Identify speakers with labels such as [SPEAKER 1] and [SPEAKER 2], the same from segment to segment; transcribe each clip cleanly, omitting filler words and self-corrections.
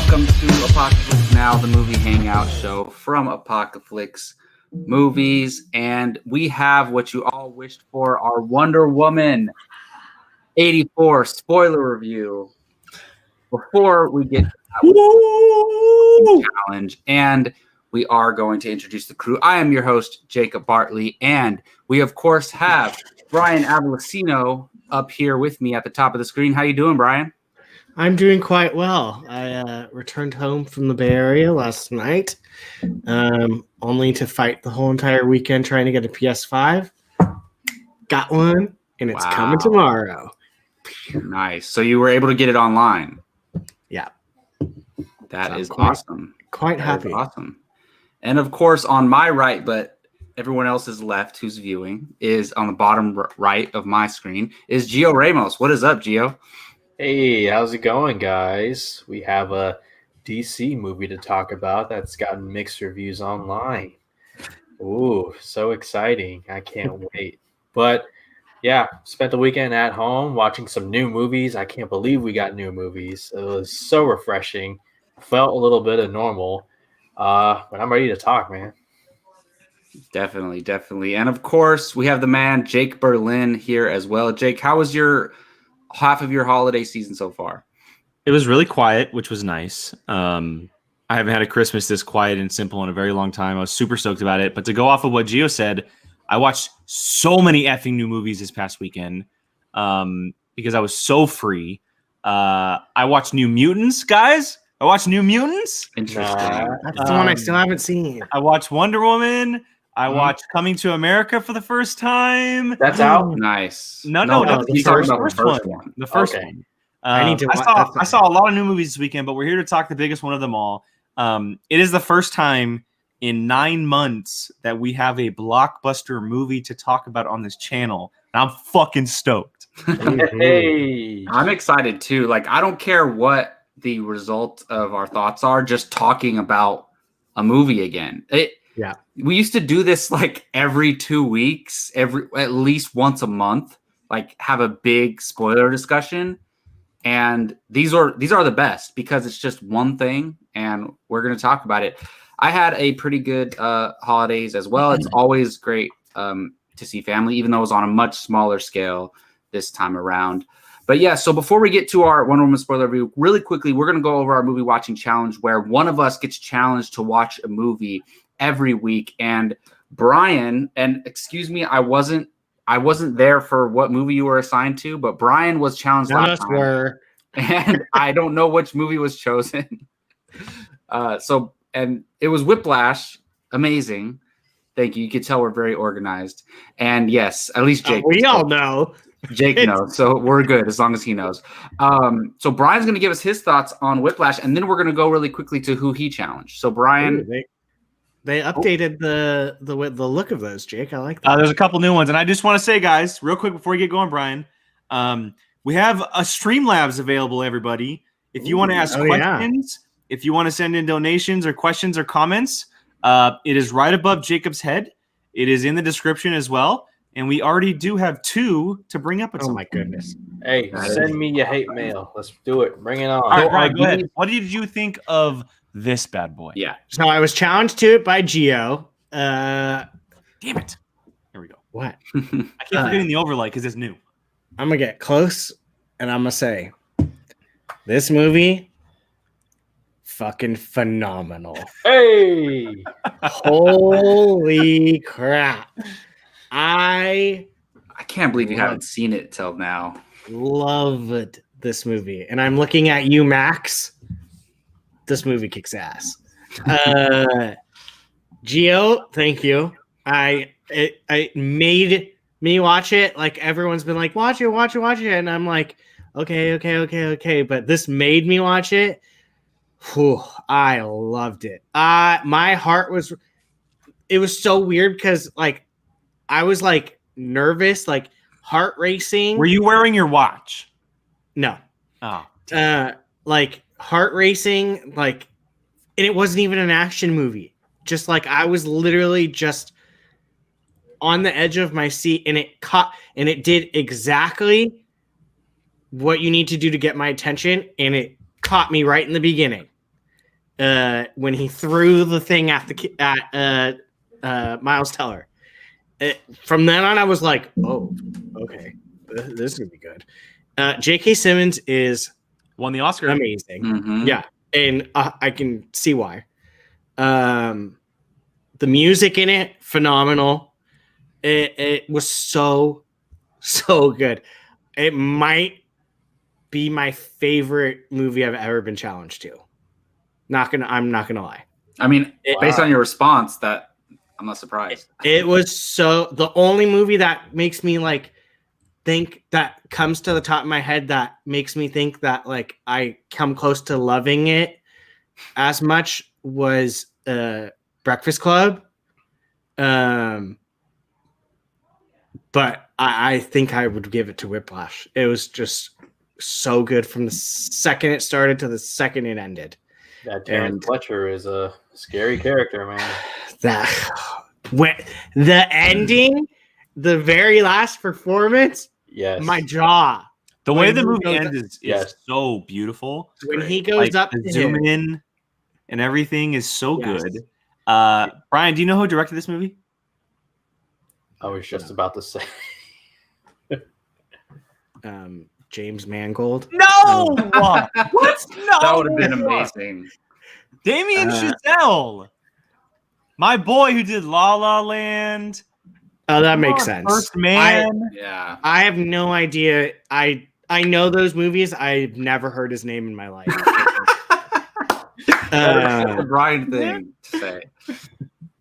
[SPEAKER 1] welcome to Apocaflix Now, the movie hangout show from Apocaflix Movies. And we have what you all wished for, our Wonder Woman 84 spoiler review. Before we get to that challenge, and we are going to introduce the crew. I am your host, Jacob Bartley, and we, of course, have Brian Avalosino up here with me at the top of the screen. How you doing, Brian?
[SPEAKER 2] I'm doing quite well. I returned home from the Bay Area last night, only to fight the whole entire weekend trying to get a PS5. Got one, and it's coming tomorrow.
[SPEAKER 1] Nice. So you were able to get it online.
[SPEAKER 2] Yeah.
[SPEAKER 1] That is awesome.
[SPEAKER 2] Quite happy.
[SPEAKER 1] Awesome. And of course, on my right, but everyone else's left who's viewing, is on the bottom right of my screen, is Gio Ramos. What is up, Gio?
[SPEAKER 3] Hey, how's it going, guys? We have a DC movie to talk about that's gotten mixed reviews online. Ooh, so exciting. I can't wait. But yeah, spent the weekend at home watching some new movies. I can't believe we got new movies. It was so refreshing. Felt a little bit of normal. But I'm ready to talk, man.
[SPEAKER 1] Definitely. And of course, we have the man, Jake Berlin, here as well. Jake, how was your half of your holiday season so far?
[SPEAKER 4] It was really quiet, which was nice. I haven't had a Christmas this quiet and simple in a very long time. I was super stoked about it. But to go off of what Gio said, I watched so many effing new movies this past weekend because I was so free. I watched New Mutants, guys. I watched New Mutants.
[SPEAKER 1] Interesting.
[SPEAKER 2] That's the one I still haven't seen.
[SPEAKER 4] I watched Wonder Woman. I watched Coming to America for the first time.
[SPEAKER 3] That's out?
[SPEAKER 1] Nice.
[SPEAKER 4] No,
[SPEAKER 1] he's talking about the first one.
[SPEAKER 4] The first
[SPEAKER 3] Okay.
[SPEAKER 4] one.
[SPEAKER 2] I
[SPEAKER 4] saw a lot of new movies this weekend, but we're here to talk the biggest one of them all. It is the first time in 9 months that we have a blockbuster movie to talk about on this channel. And I'm fucking stoked.
[SPEAKER 3] Hey.
[SPEAKER 1] I'm excited too. Like, I don't care what the result of our thoughts are, just talking about a movie again. We used to do this like every 2 weeks, at least once a month, like have a big spoiler discussion. And these are the best because it's just one thing and we're going to talk about it. I had a pretty good holidays as well. It's always great to see family, even though it was on a much smaller scale this time around. But yeah, so before we get to our Wonder Woman spoiler review, really quickly, we're going to go over our movie watching challenge where one of us gets challenged to watch a movie every week. And Brian, and excuse me, I wasn't there for what movie you were assigned to, but Brian was challenged last time. And I don't know which movie was chosen. And it was Whiplash. Amazing. Thank you. You could tell we're very organized. And yes, at least Jake.
[SPEAKER 2] We all know.
[SPEAKER 1] Jake knows, so we're good as long as he knows. So Brian's going to give us his thoughts on Whiplash, and then we're going to go really quickly to who he challenged. So Brian,
[SPEAKER 2] they updated the look of those, Jake. I like that.
[SPEAKER 4] There's a couple new ones, and I just want to say, guys, real quick before we get going, Brian, we have a Streamlabs available. Everybody, if you want to ask questions, if you want to send in donations or questions or comments, it is right above Jacob's head. It is in the description as well. And we already do have 2 to bring up.
[SPEAKER 2] Oh, my goodness.
[SPEAKER 3] Hey, send me your hate mail. Let's do it. Bring it on.
[SPEAKER 4] All right, Brian, go ahead. What did you think of this bad boy?
[SPEAKER 1] Yeah.
[SPEAKER 2] So I was challenged to it by Gio.
[SPEAKER 4] Damn it. Here we go.
[SPEAKER 2] What?
[SPEAKER 4] I keep forgetting the overlay because it's new.
[SPEAKER 2] I'm going to get close, and I'm going to say, this movie, fucking phenomenal.
[SPEAKER 3] Hey.
[SPEAKER 2] Holy crap. I
[SPEAKER 1] can't believe you haven't seen it till now.
[SPEAKER 2] Loved this movie. And I'm looking at you, Max. This movie kicks ass. Gio, thank you. It made me watch it. Like, everyone's been like, watch it. And I'm like, okay. But this made me watch it. Whew, I loved it. My heart was, it was so weird because, like, I was like nervous, like heart racing.
[SPEAKER 4] Were you wearing your watch?
[SPEAKER 2] No.
[SPEAKER 4] Oh.
[SPEAKER 2] Like heart racing, like, and it wasn't even an action movie. Just like I was literally just on the edge of my seat, and it did exactly what you need to do to get my attention, and it caught me right in the beginning. when he threw the thing at Miles Teller. From then on, I was like, oh, okay, this is gonna be good. J.K. Simmons
[SPEAKER 4] won the Oscar.
[SPEAKER 2] Amazing.
[SPEAKER 1] Mm-hmm.
[SPEAKER 2] Yeah, and I can see why. The music in it, phenomenal. It was so good. It might be my favorite movie I've ever been challenged to. I'm not gonna lie.
[SPEAKER 1] I mean, based on your response, that I'm not surprised.
[SPEAKER 2] It was the only movie that makes me like think that comes to the top of my head that makes me think that like I come close to loving it as much was Breakfast Club. But I think I would give it to Whiplash. It was just so good from the second it started to the second it ended.
[SPEAKER 3] That Terrence Fletcher is a scary character, man.
[SPEAKER 2] The ending, the very last performance, my jaw.
[SPEAKER 4] The way the movie ends is so beautiful.
[SPEAKER 2] When he goes up to
[SPEAKER 4] zoom
[SPEAKER 2] him.
[SPEAKER 4] in and everything is so good. Brian, do you know who directed this movie?
[SPEAKER 3] I was just about to say.
[SPEAKER 2] James Mangold.
[SPEAKER 4] No! What? No!
[SPEAKER 1] That would have been amazing.
[SPEAKER 4] Damien Chazelle. My boy who did La La Land.
[SPEAKER 2] Oh, that makes sense.
[SPEAKER 4] First Man.
[SPEAKER 1] Yeah.
[SPEAKER 2] I have no idea. I know those movies. I've never heard his name in my life.
[SPEAKER 1] That's a Brian thing to say.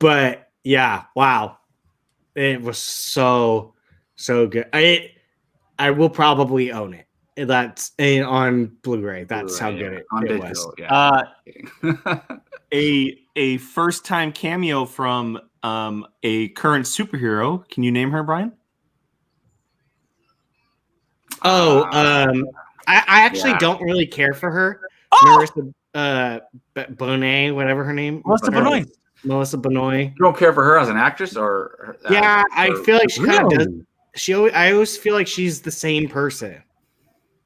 [SPEAKER 2] But yeah, wow. It was so good. I will probably own it. That's on Blu-ray. That's how good it was.
[SPEAKER 1] Yeah.
[SPEAKER 4] A first-time cameo from a current superhero. Can you name her, Brian?
[SPEAKER 2] I actually don't really care for her. Marissa Bonet, whatever her name. Melissa Benoist.
[SPEAKER 1] You don't care for her as an actress, or
[SPEAKER 2] I feel like she kind of does. I always feel like she's the same person.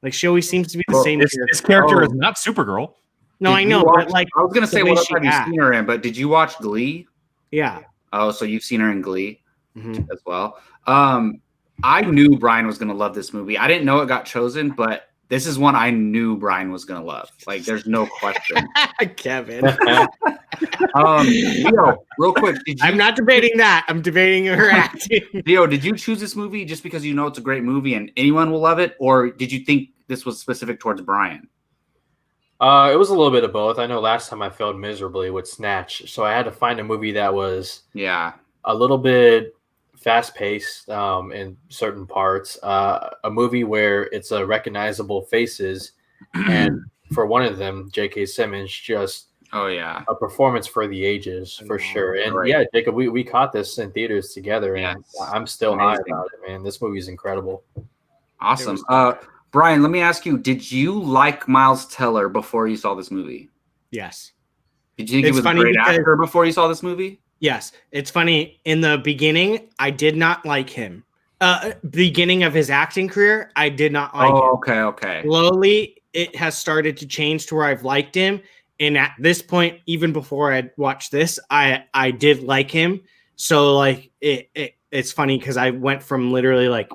[SPEAKER 2] Like she always seems to be the same.
[SPEAKER 4] This character is not Supergirl.
[SPEAKER 2] No, I know, but like
[SPEAKER 1] I was gonna say, what else have you seen her in? But did you watch Glee?
[SPEAKER 2] Yeah.
[SPEAKER 1] Oh, so you've seen her in Glee as well. I knew Brian was gonna love this movie. I didn't know it got chosen, but this is one I knew Brian was gonna love. Like, there's no question.
[SPEAKER 2] Kevin.
[SPEAKER 1] Theo, real quick,
[SPEAKER 2] I'm not debating that. I'm debating her acting.
[SPEAKER 1] Theo, did you choose this movie just because you know it's a great movie and anyone will love it, or did you think this was specific towards Brian?
[SPEAKER 3] It was a little bit of both. I know last time I failed miserably with Snatch, so I had to find a movie that was a little bit fast-paced in certain parts. A movie where it's a recognizable faces, and for one of them, J.K. Simmons, just a performance for the ages for sure. And yeah, Jacob, we caught this in theaters together, and I'm still high about it, man. This movie is incredible.
[SPEAKER 1] Awesome. Brian, let me ask you: did you like Miles Teller before you saw this movie?
[SPEAKER 2] Yes.
[SPEAKER 1] Did you think he was a great actor before you saw this movie?
[SPEAKER 2] Yes. It's funny. In the beginning, I did not like him. Beginning of his acting career, I did not like him.
[SPEAKER 1] Okay.
[SPEAKER 2] Slowly, it has started to change to where I've liked him. And at this point, even before I watched this, I did like him. So like it's funny because I went from literally like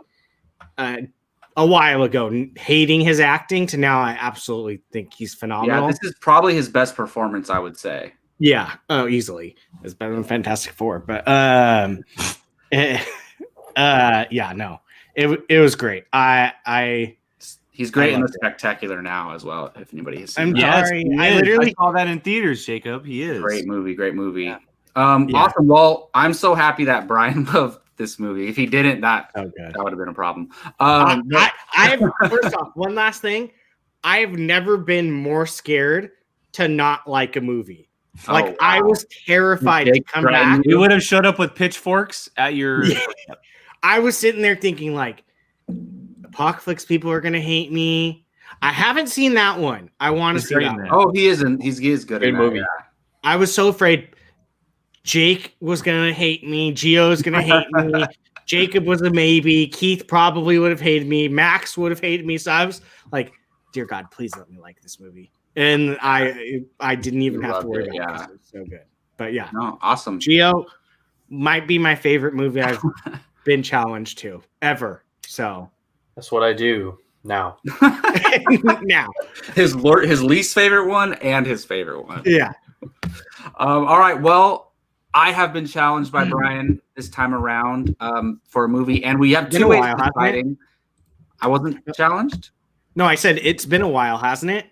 [SPEAKER 2] a while ago hating his acting to now I absolutely think he's phenomenal.
[SPEAKER 1] Yeah, this is probably his best performance, I would say.
[SPEAKER 2] Yeah, easily. It's better than Fantastic Four, but it was great.
[SPEAKER 1] He's great in The Spectacular Now as well. If anybody has seen
[SPEAKER 2] I
[SPEAKER 4] saw that in theaters, Jacob. He is
[SPEAKER 1] great movie. Yeah. Awesome. Well, I'm so happy that Brian loved this movie. If he didn't, that would have been a problem.
[SPEAKER 2] First off, one last thing. I have never been more scared to not like a movie. Like I was terrified to come back.
[SPEAKER 4] You would have showed up with pitchforks at your.
[SPEAKER 2] I was sitting there thinking like, Apocaflix people are gonna hate me. I haven't seen that one. I want to see that one.
[SPEAKER 1] Oh, he isn't. He is good in that movie.
[SPEAKER 2] I was so afraid Jake was gonna hate me. Gio's gonna hate me. Jacob was a maybe. Keith probably would have hated me. Max would have hated me. So I was like, dear God, please let me like this movie. and I didn't even have to worry about it.
[SPEAKER 1] Yeah,
[SPEAKER 2] It was so good. But yeah,
[SPEAKER 1] no, awesome.
[SPEAKER 2] Geo might be my favorite movie I've been challenged to ever. So
[SPEAKER 3] That's what I do now.
[SPEAKER 2] now,
[SPEAKER 1] his least favorite one and his favorite one.
[SPEAKER 2] yeah.
[SPEAKER 1] All right. Well, I have been challenged by Brian this time around for a movie, and we have
[SPEAKER 2] Been
[SPEAKER 1] two
[SPEAKER 2] a
[SPEAKER 1] ways
[SPEAKER 2] while,
[SPEAKER 1] of
[SPEAKER 2] hasn't it?
[SPEAKER 1] deciding. I wasn't challenged.
[SPEAKER 2] No, I said it's been a while, hasn't it?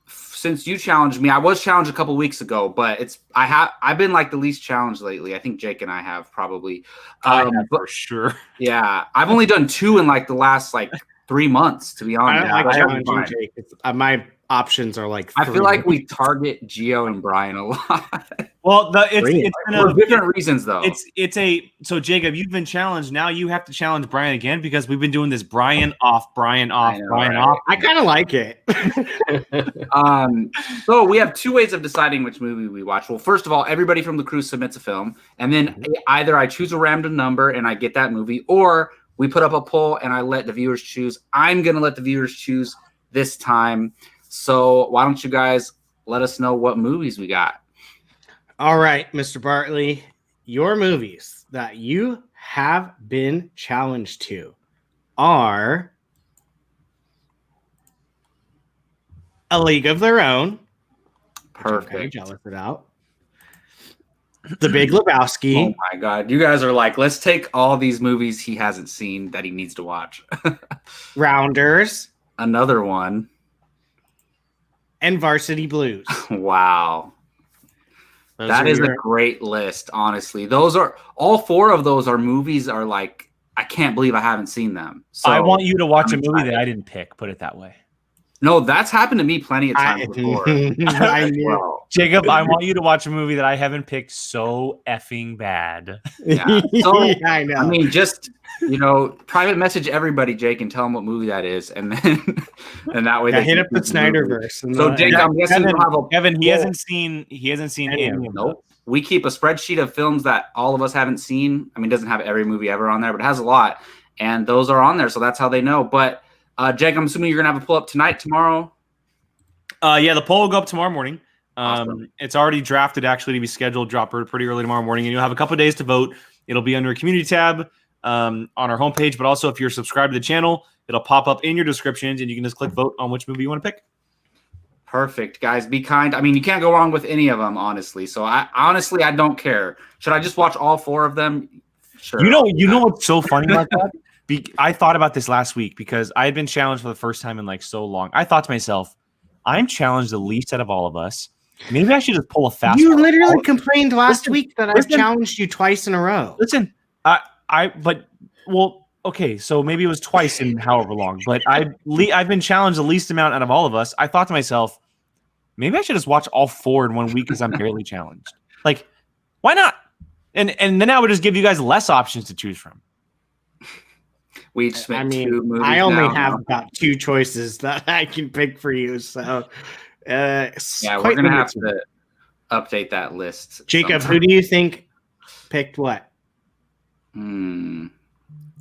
[SPEAKER 1] Since you challenged me, I was challenged a couple weeks ago, but I've been like the least challenged lately. I think Jake and I have probably.
[SPEAKER 4] I have for sure.
[SPEAKER 1] Yeah, I've only done 2 in like the last 3 months, to be
[SPEAKER 2] I
[SPEAKER 1] honest.
[SPEAKER 2] don't like
[SPEAKER 1] That's
[SPEAKER 2] challenging
[SPEAKER 1] fine.
[SPEAKER 2] Jake. My options are like.
[SPEAKER 1] I feel like we target Gio and Brian a lot.
[SPEAKER 4] Well, it's been
[SPEAKER 1] for different reasons, though.
[SPEAKER 4] So Jacob, you've been challenged. Now you have to challenge Brian again because we've been doing this Brian off, Brian off, Brian off.
[SPEAKER 2] I kind of like it.
[SPEAKER 1] So we have 2 ways of deciding which movie we watch. Well, first of all, everybody from the crew submits a film, and then either I choose a random number and I get that movie, or we put up a poll and I let the viewers choose. I'm gonna let the viewers choose this time. So why don't you guys let us know what movies we got?
[SPEAKER 2] All right, Mr. Bartley, your movies that you have been challenged to are A League of Their Own.
[SPEAKER 1] Perfect.
[SPEAKER 2] I'm kind of jealous about. The Big Lebowski.
[SPEAKER 1] Oh my God. You guys are like, let's take all these movies he hasn't seen that he needs to watch.
[SPEAKER 2] Rounders.
[SPEAKER 1] Another one.
[SPEAKER 2] And Varsity Blues.
[SPEAKER 1] Wow.
[SPEAKER 2] Those
[SPEAKER 1] that
[SPEAKER 2] are
[SPEAKER 1] is a great list, honestly. Those are all 4 of those are movies are like, I can't believe I haven't seen them. So
[SPEAKER 4] I want you to watch a movie that I didn't pick, put it that way.
[SPEAKER 1] No, that's happened to me plenty of times before.
[SPEAKER 2] I knew.
[SPEAKER 1] Well,
[SPEAKER 4] Jacob, I want you to watch a movie that I haven't picked so effing bad.
[SPEAKER 1] yeah. So,
[SPEAKER 2] I know.
[SPEAKER 1] I mean, just, private message everybody, Jake, and tell them what movie that is. And then, and that way they
[SPEAKER 2] hit
[SPEAKER 1] can
[SPEAKER 2] up the
[SPEAKER 1] choose movie.
[SPEAKER 2] Snyderverse.
[SPEAKER 1] So, Jake, I'm guessing we'll have a
[SPEAKER 4] Kevin, he hasn't seen any of them.
[SPEAKER 1] Nope. We keep a spreadsheet of films that all of us haven't seen. I mean, it doesn't have every movie ever on there, but it has a lot. And those are on there. So that's how they know. But, Jake, I'm assuming you're going to have a pull up tonight, tomorrow?
[SPEAKER 4] Yeah, the poll will go up tomorrow morning.
[SPEAKER 1] Awesome.
[SPEAKER 4] It's already drafted actually to be scheduled, drop pretty early tomorrow morning, and you'll have a couple of days to vote. It'll be under a community tab on our homepage, but also if you're subscribed to the channel, it'll pop up in your descriptions, and you can just click vote on which movie you want to pick.
[SPEAKER 1] Perfect, guys. Be kind. I mean, you can't go wrong with any of them, honestly. So I don't care. Should I just watch all 4 of them? Sure.
[SPEAKER 4] You know what's so funny about that? I thought about this last week because I had been challenged for the first time in so long. I thought to myself, I'm challenged the least out of all of us. Maybe I should just pull a fast.
[SPEAKER 2] You literally complained last week that I've challenged you twice in a row.
[SPEAKER 4] Listen, okay, so maybe it was twice in however long, but I've been challenged the least amount out of all of us. I thought to myself, maybe I should just watch all 4 in one week because I'm barely challenged. Why not? And then I would just give you guys less options to choose from.
[SPEAKER 1] We each spent 2 movies.
[SPEAKER 2] I only have about 2 choices that I can pick for you. So,
[SPEAKER 1] we're gonna have to update that list.
[SPEAKER 2] Jacob,
[SPEAKER 1] sometime.
[SPEAKER 2] who do you think picked what?
[SPEAKER 1] Do
[SPEAKER 2] you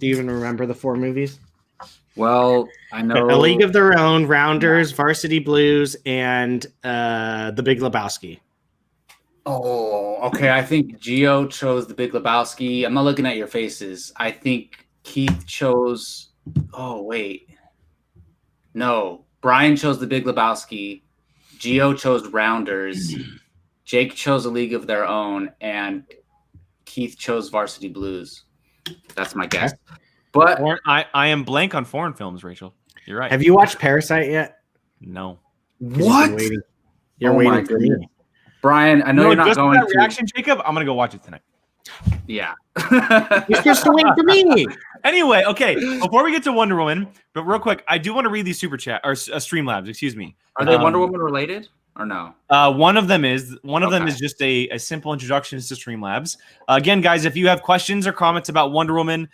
[SPEAKER 2] even remember the 4 movies?
[SPEAKER 1] Well, I know
[SPEAKER 2] A League of Their Own, Rounders, Varsity Blues, and The Big Lebowski.
[SPEAKER 1] Oh, okay. I think Gio chose The Big Lebowski. I'm not looking at your faces. I think Keith chose. Oh, wait. No. Brian chose The Big Lebowski. Gio chose Rounders. Jake chose A League of Their Own. And Keith chose Varsity Blues. That's my guess. But
[SPEAKER 4] I am blank on foreign films, Rachel. You're right.
[SPEAKER 2] Have you watched Parasite yet?
[SPEAKER 4] No.
[SPEAKER 1] What?
[SPEAKER 2] You're waiting for me.
[SPEAKER 1] Brian, I know you're not going to.
[SPEAKER 4] Reaction, Jacob, I'm going to go watch it tonight.
[SPEAKER 1] Yeah.
[SPEAKER 2] You're supposed to wait for me.
[SPEAKER 4] Anyway, okay. Before we get to Wonder Woman, but real quick, I do want to read these super chat or Streamlabs. Excuse me.
[SPEAKER 1] Are they Wonder Woman related or no?
[SPEAKER 4] One of them is. One of them is just a simple introduction to Streamlabs. Again, guys, if you have questions or comments about Wonder Woman,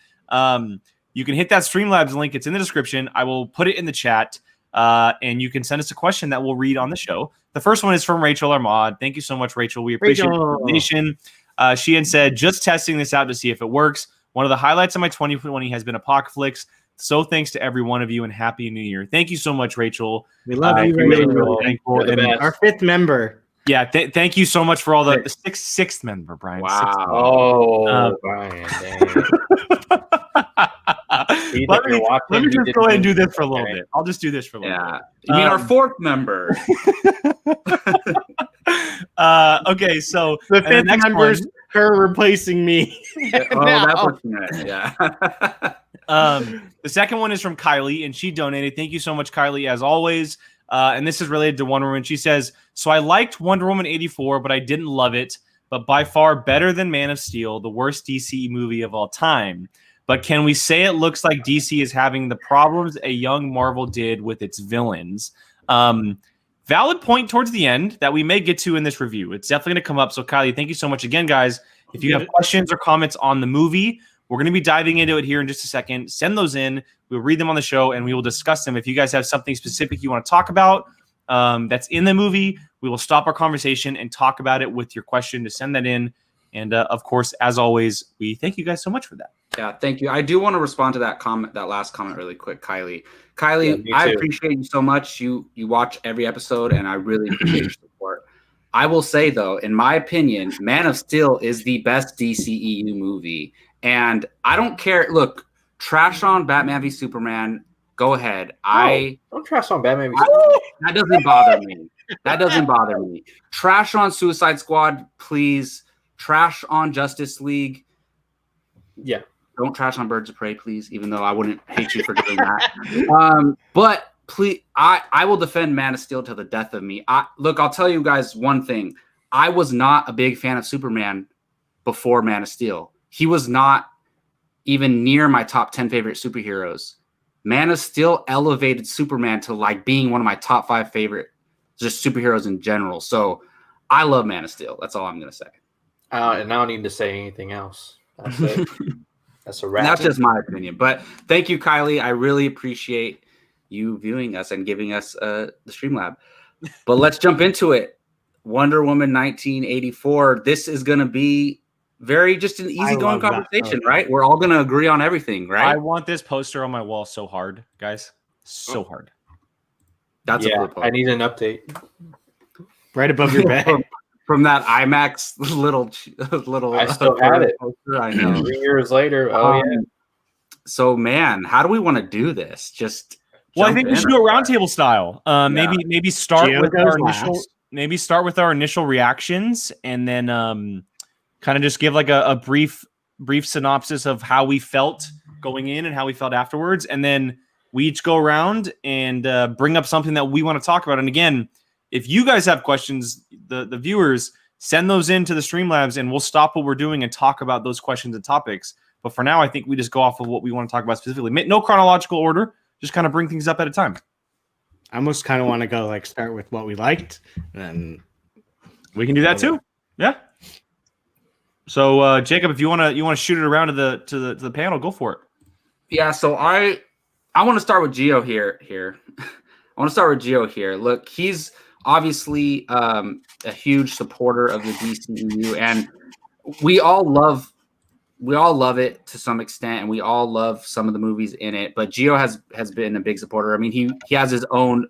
[SPEAKER 4] you can hit that Streamlabs link. It's in the description. I will put it in the chat, and you can send us a question that we'll read on the show. The first one is from Rachel Armad. Thank you so much, Rachel. We appreciate the donation. She had said, just testing this out to see if it works. One of the highlights of my 2020 has been Apocaflix. So thanks to every one of you and Happy New Year. Thank you so much, Rachel.
[SPEAKER 2] We love you,
[SPEAKER 4] really,
[SPEAKER 2] Rachel.
[SPEAKER 4] really thankful.
[SPEAKER 3] You're the best.
[SPEAKER 2] Our 5th member.
[SPEAKER 4] Yeah, thank you so much for all the sixth member, Brian.
[SPEAKER 3] Wow. Brian, dang.
[SPEAKER 4] Let me just go ahead and do this for a little bit. I'll just do this for a little bit.
[SPEAKER 1] Yeah. You mean our 4th member?
[SPEAKER 4] Okay, so
[SPEAKER 2] The 5th member's her replacing me.
[SPEAKER 1] Oh, that's what you meant. Yeah.
[SPEAKER 4] The second one is from Kylie, and she donated. Thank you so much, Kylie, as always. And this is related to Wonder Woman. She says, so I liked Wonder Woman 84, but I didn't love it, but by far better than Man of Steel, the worst DC movie of all time. But can we say it looks like DC is having the problems a young Marvel did with its villains? Valid point towards the end that we may get to in this review. It's definitely going to come up. So, Kylie, thank you so much again, guys. If you have questions or comments on the movie, we're going to be diving into it here in just a second. Send those in. We'll read them on the show, and we will discuss them. If you guys have something specific you want to talk about that's in the movie, we will stop our conversation and talk about it with your question to send that in. And, of course, as always, we thank you guys so much for that.
[SPEAKER 1] Yeah, thank you. I do want to respond to that last comment really quick, Kylie. Kylie,
[SPEAKER 3] Yeah,
[SPEAKER 1] I appreciate you so much. You watch every episode, and I really appreciate your support. I will say, though, in my opinion, Man of Steel is the best DCEU movie. And I don't care. Look, trash on Batman v Superman. Go ahead.
[SPEAKER 3] Don't trash on Batman v
[SPEAKER 1] Superman. That doesn't bother me. That doesn't bother me. Trash on Suicide Squad, please. Trash on Justice League.
[SPEAKER 3] Yeah.
[SPEAKER 1] Don't trash on Birds of Prey, please, even though I wouldn't hate you for doing that. But please, I will defend Man of Steel to the death of me. Look, I'll tell you guys one thing. I was not a big fan of Superman before Man of Steel. He was not even near my top 10 favorite superheroes. Man of Steel elevated Superman to like being one of my top 5 favorite just superheroes in general. So I love Man of Steel. That's all I'm going to say.
[SPEAKER 3] And I don't need to say anything else. That's it. That's a wrap.
[SPEAKER 1] That's just my opinion. But thank you, Kylie. I really appreciate you viewing us and giving us the Streamlab. But let's jump into it. Wonder Woman 1984. This is going to be just an easygoing conversation, right? We're all going to agree on everything, right?
[SPEAKER 4] I want this poster on my wall so hard, guys. So hard.
[SPEAKER 1] That's a cool poster.
[SPEAKER 3] I need an update.
[SPEAKER 2] Right above your bed.
[SPEAKER 1] From that IMAX little.
[SPEAKER 3] I still have it.
[SPEAKER 1] Poster, I know.
[SPEAKER 3] 3 years later. Oh yeah.
[SPEAKER 1] So man, how do we want to do this?
[SPEAKER 4] I think we should do a roundtable style. Maybe start with our initial reactions, and then kind of just give like a brief synopsis of how we felt going in and how we felt afterwards, and then we each go around and bring up something that we want to talk about. And again, if you guys have questions, the viewers, send those into the Streamlabs, and we'll stop what we're doing and talk about those questions and topics. But for now, I think we just go off of what we want to talk about specifically. No chronological order, just kind of bring things up at a time.
[SPEAKER 2] I almost kind of want to go start with what we liked, and
[SPEAKER 4] we can do that too. Yeah. So Jacob, if you want to shoot it around to the panel, go for it.
[SPEAKER 1] Yeah. So I want to start with Gio here. I want to start with Gio here. Look, he's obviously a huge supporter of the DCEU, and we all love it to some extent, and we all love some of the movies in it. But Gio has been a big supporter. I mean, he has his own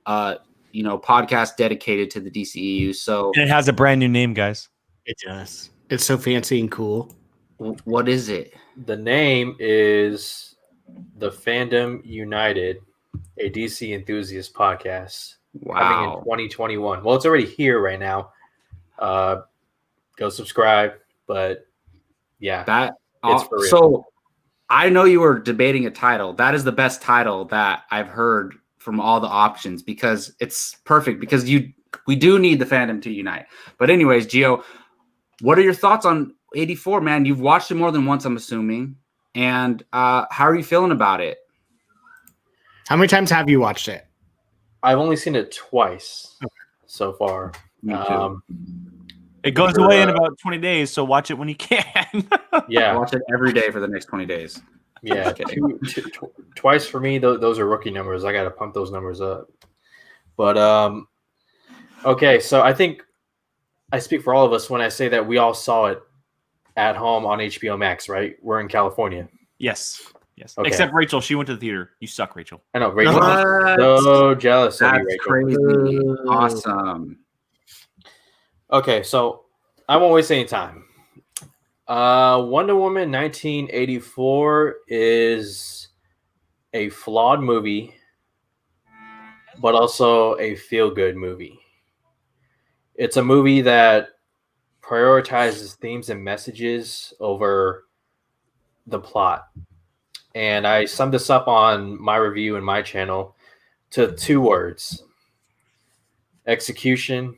[SPEAKER 1] podcast dedicated to the DCEU. So
[SPEAKER 4] and it has a brand new name, guys.
[SPEAKER 2] It does. It's so fancy and cool.
[SPEAKER 1] What is it?
[SPEAKER 3] The name is The Fandom United, a DC enthusiast podcast.
[SPEAKER 1] Wow.
[SPEAKER 3] Coming in 2021. Well, it's already here right now. Go subscribe. But yeah, it's for real. So
[SPEAKER 1] I know you were debating a title. That is the best title that I've heard from all the options, because it's perfect, because we do need the fandom to unite. But anyways, Gio, what are your thoughts on 84, man? You've watched it more than once, I'm assuming. And how are you feeling about it?
[SPEAKER 2] How many times have you watched it?
[SPEAKER 3] I've only seen it twice so far.
[SPEAKER 1] Me too.
[SPEAKER 4] It goes away in about 20 days, so watch it when you can.
[SPEAKER 3] Yeah.
[SPEAKER 1] Watch it every day for the next 20 days.
[SPEAKER 3] Yeah. Twice for me, those are rookie numbers. I got to pump those numbers up. But, okay, so I think I speak for all of us when I say that we all saw it at home on HBO Max, right? We're in California.
[SPEAKER 4] Yes. Yes.
[SPEAKER 3] Okay.
[SPEAKER 4] Except Rachel, she went to the theater. You suck, Rachel.
[SPEAKER 3] I know, Rachel.
[SPEAKER 1] What?
[SPEAKER 3] So jealous of you,
[SPEAKER 1] That's
[SPEAKER 3] Rachel.
[SPEAKER 1] crazy. Awesome.
[SPEAKER 3] Okay, so I won't waste any time. Wonder Woman 1984 is a flawed movie, but also a feel-good movie. It's a movie that prioritizes themes and messages over the plot. And I summed this up on my review in my channel to 2 words: execution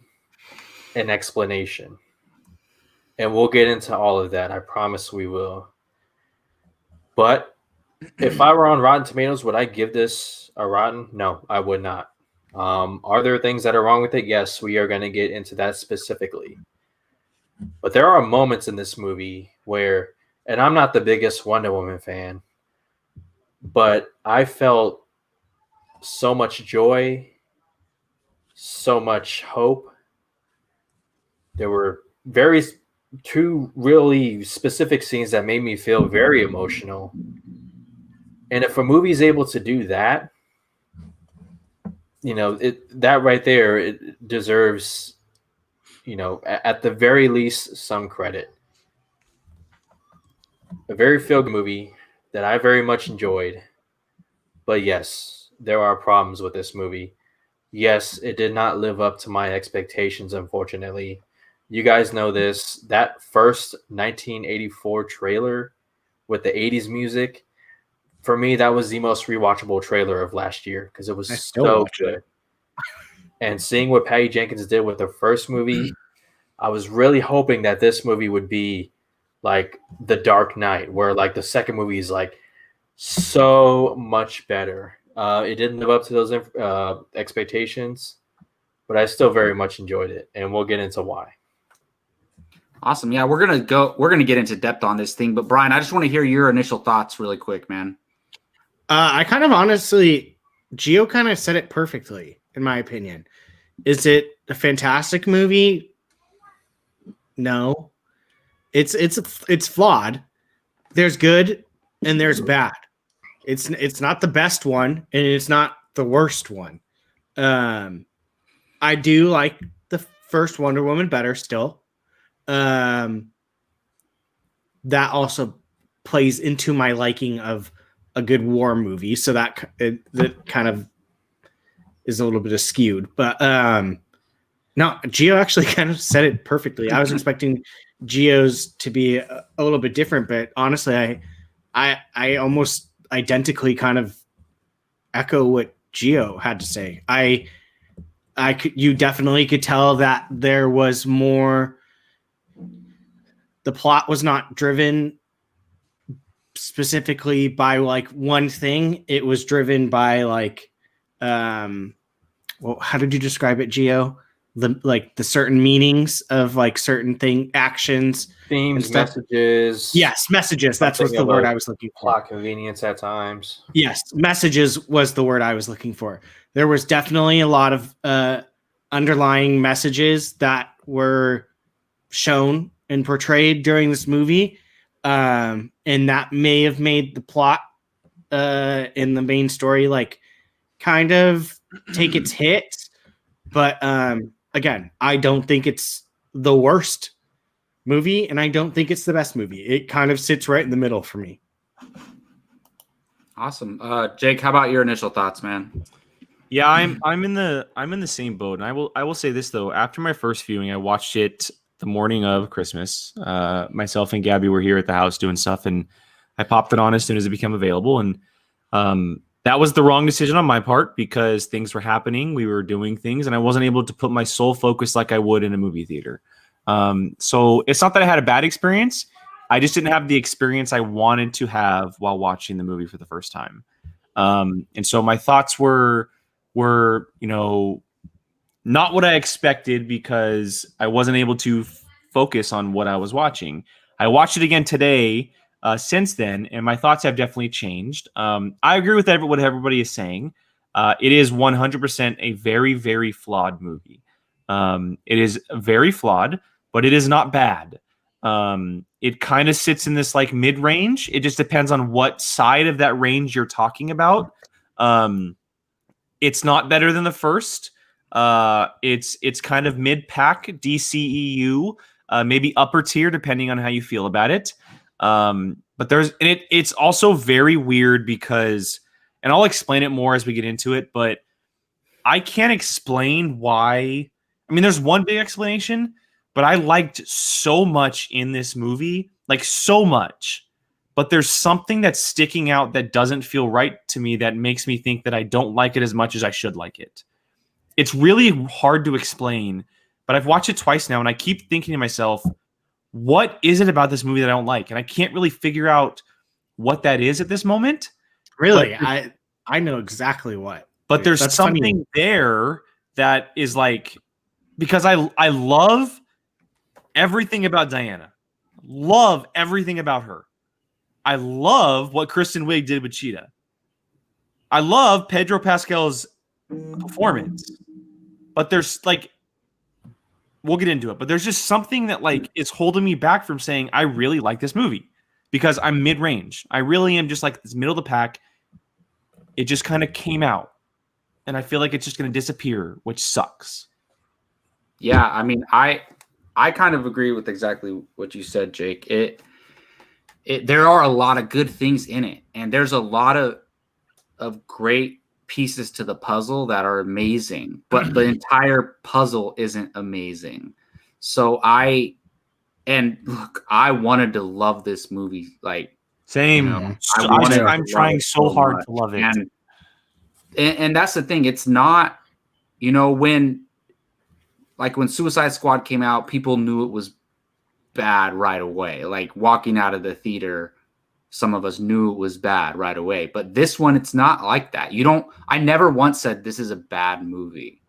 [SPEAKER 3] and explanation. And we'll get into all of that. I promise we will. But if I were on Rotten Tomatoes, would I give this a rotten? No, I would not. Are there things that are wrong with it? Yes, we are going to get into that specifically. But there are moments in this movie where, and I'm not the biggest Wonder Woman fan, but I felt so much joy, so much hope. There were two really specific scenes that made me feel very emotional. And if a movie is able to do that, that right there, it deserves, at the very least, some credit. A very feel-good movie that I very much enjoyed. But yes, there are problems with this movie. Yes, it did not live up to my expectations, unfortunately. You guys know this. That first 1984 trailer with the 80s music, for me, that was the most rewatchable trailer of last year because it was so good. And seeing what Patty Jenkins did with the first movie, I was really hoping that this movie would be like The Dark Knight, where like the second movie is like so much better. It didn't live up to those expectations, but I still very much enjoyed it, and we'll get into why.
[SPEAKER 1] Awesome. Yeah, we're gonna get into depth on this thing, but Brian, I just want to hear your initial thoughts really quick, man.
[SPEAKER 2] I kind of honestly, Gio kind of said it perfectly, in my opinion. Is it a fantastic movie? No. It's flawed. There's good and there's bad. It's not the best one and it's not the worst one. I do like the first Wonder Woman better still. That also plays into my liking of a good war movie, so that kind of is a little bit skewed. But no, Gio actually kind of said it perfectly. I was expecting Gio's to be a little bit different, but honestly, I almost identically kind of echo what Gio had to say. You definitely could tell that there was more. The plot was not driven specifically by like one thing. It was driven by like, well, how did you describe it, Gio? The certain meanings of like certain actions,
[SPEAKER 3] themes, messages.
[SPEAKER 2] Yes, messages. That's what the word I was looking for.
[SPEAKER 3] Plot convenience at times.
[SPEAKER 2] Yes, messages was the word I was looking for. There was definitely a lot of underlying messages that were shown and portrayed during this movie, and that may have made the plot in the main story like kind of take its hit. But again, I don't think it's the worst movie, and I don't think it's the best movie. It kind of sits right in the middle for me.
[SPEAKER 1] Awesome, Jake. How about your initial thoughts, man?
[SPEAKER 4] Yeah, I'm in the same boat, and I will say this though. After my first viewing, I watched it the morning of Christmas. Myself and Gabby were here at the house doing stuff, and I popped it on as soon as it became available. And that was the wrong decision on my part because things were happening. We were doing things, and I wasn't able to put my sole focus like I would in a movie theater. So it's not that I had a bad experience. I just didn't have the experience I wanted to have while watching the movie for the first time. And so my thoughts were not what I expected because I wasn't able to focus on what I was watching. I watched it again today since then, and my thoughts have definitely changed. I agree with what everybody is saying. It is 100% a very, very flawed movie. It is very flawed, but it is not bad. It kind of sits in this like mid-range. It just depends on what side of that range you're talking about. It's not better than the first. It's kind of mid-pack DCEU, maybe upper tier depending on how you feel about it. But it's also very weird because, and I'll explain it more as we get into it, but I can't explain why. I mean, there's one big explanation, but I liked so much in this movie, like so much, but there's something that's sticking out that doesn't feel right to me that makes me think that I don't like it as much as I should like it. It's really hard to explain, but I've watched it twice now and I keep thinking to myself, what is it about this movie that I don't like? And I can't really figure out what that is at this moment.
[SPEAKER 2] Really? I know exactly what.
[SPEAKER 4] But there's something there that is like, because I love everything about Diana. Love everything about her. I love what Kristen Wiig did with Cheetah. I love Pedro Pascal's performance. But there's like, we'll get into it, but there's just something that like is holding me back from saying I really like this movie because I'm mid-range. I really am just like this middle of the pack. It just kind of came out and I feel like it's just going to disappear, which sucks.
[SPEAKER 1] Yeah, I mean, I kind of agree with exactly what you said, Jake. There are a lot of good things in it, and there's a lot of great pieces to the puzzle that are amazing, but the entire puzzle isn't amazing. So I wanted to love this movie. Like,
[SPEAKER 4] same.
[SPEAKER 1] You know,
[SPEAKER 4] I'm trying so hard to love it.
[SPEAKER 1] And that's the thing. It's not, you know, when Suicide Squad came out, people knew it was bad right away. Like walking out of the theater, some of us knew it was bad right away. But this one, it's not like that. I never once said this is a bad movie.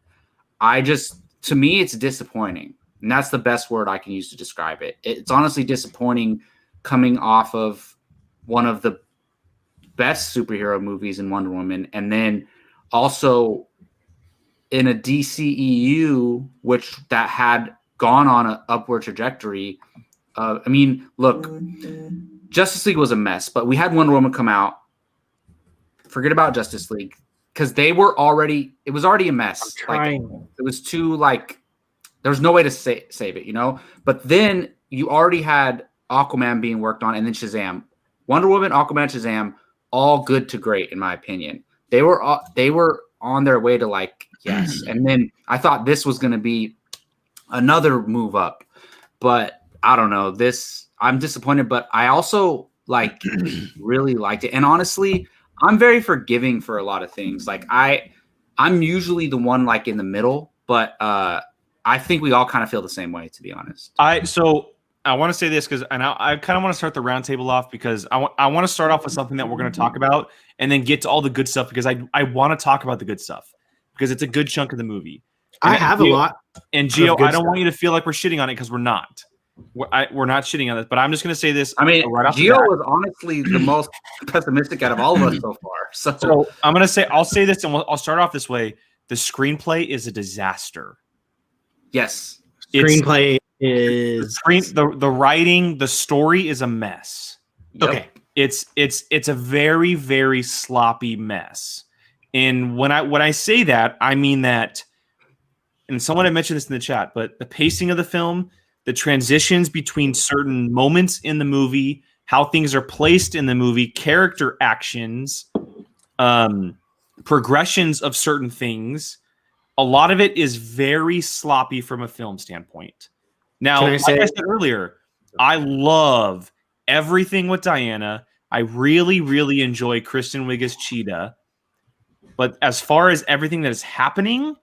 [SPEAKER 1] To me, it's disappointing. And that's the best word I can use to describe it. It's honestly disappointing coming off of one of the best superhero movies in Wonder Woman. And then also in a DCEU, which that had gone on an upward trajectory. I mean, look, Justice League was a mess, but we had Wonder Woman come out. Forget about Justice League because it was already a mess. Like, it was too there was no way to save it, you know? But then you already had Aquaman being worked on and then Shazam. Wonder Woman, Aquaman, Shazam, all good to great in my opinion. They were on their way to yes. And then I thought this was going to be another move up, but I don't know. I'm disappointed, but I also really liked it. And honestly, I'm very forgiving for a lot of things. Like I'm usually the one in the middle, but I think we all kind of feel the same way, to be honest.
[SPEAKER 4] I want to say this because I kind of want to start the roundtable off because I want to start off with something that we're going to talk about and then get to all the good stuff because I want to talk about the good stuff because it's a good chunk of the movie. And
[SPEAKER 2] I have a lot.
[SPEAKER 4] And Gio, I don't want you to feel like we're shitting on it because we're not. We're not shitting on this, but I'm just going to say this.
[SPEAKER 1] I mean, right Gio was honestly the most pessimistic out of all of us so far.
[SPEAKER 4] So I'm going to say, I'll say this and I'll start off this way. The screenplay is a disaster.
[SPEAKER 1] Yes.
[SPEAKER 2] Screenplay is
[SPEAKER 4] the writing, the story is a mess.
[SPEAKER 1] Yep.
[SPEAKER 4] Okay. It's a very, very sloppy mess. And when I say that, I mean that, and someone had mentioned this in the chat, but the pacing of the film, the transitions between certain moments in the movie, how things are placed in the movie, character actions, progressions of certain things, a lot of it is very sloppy from a film standpoint. Now, like I said earlier, I love everything with Diana. I really, really enjoy Kristen Wiig as Cheetah. But as far as everything that is happening,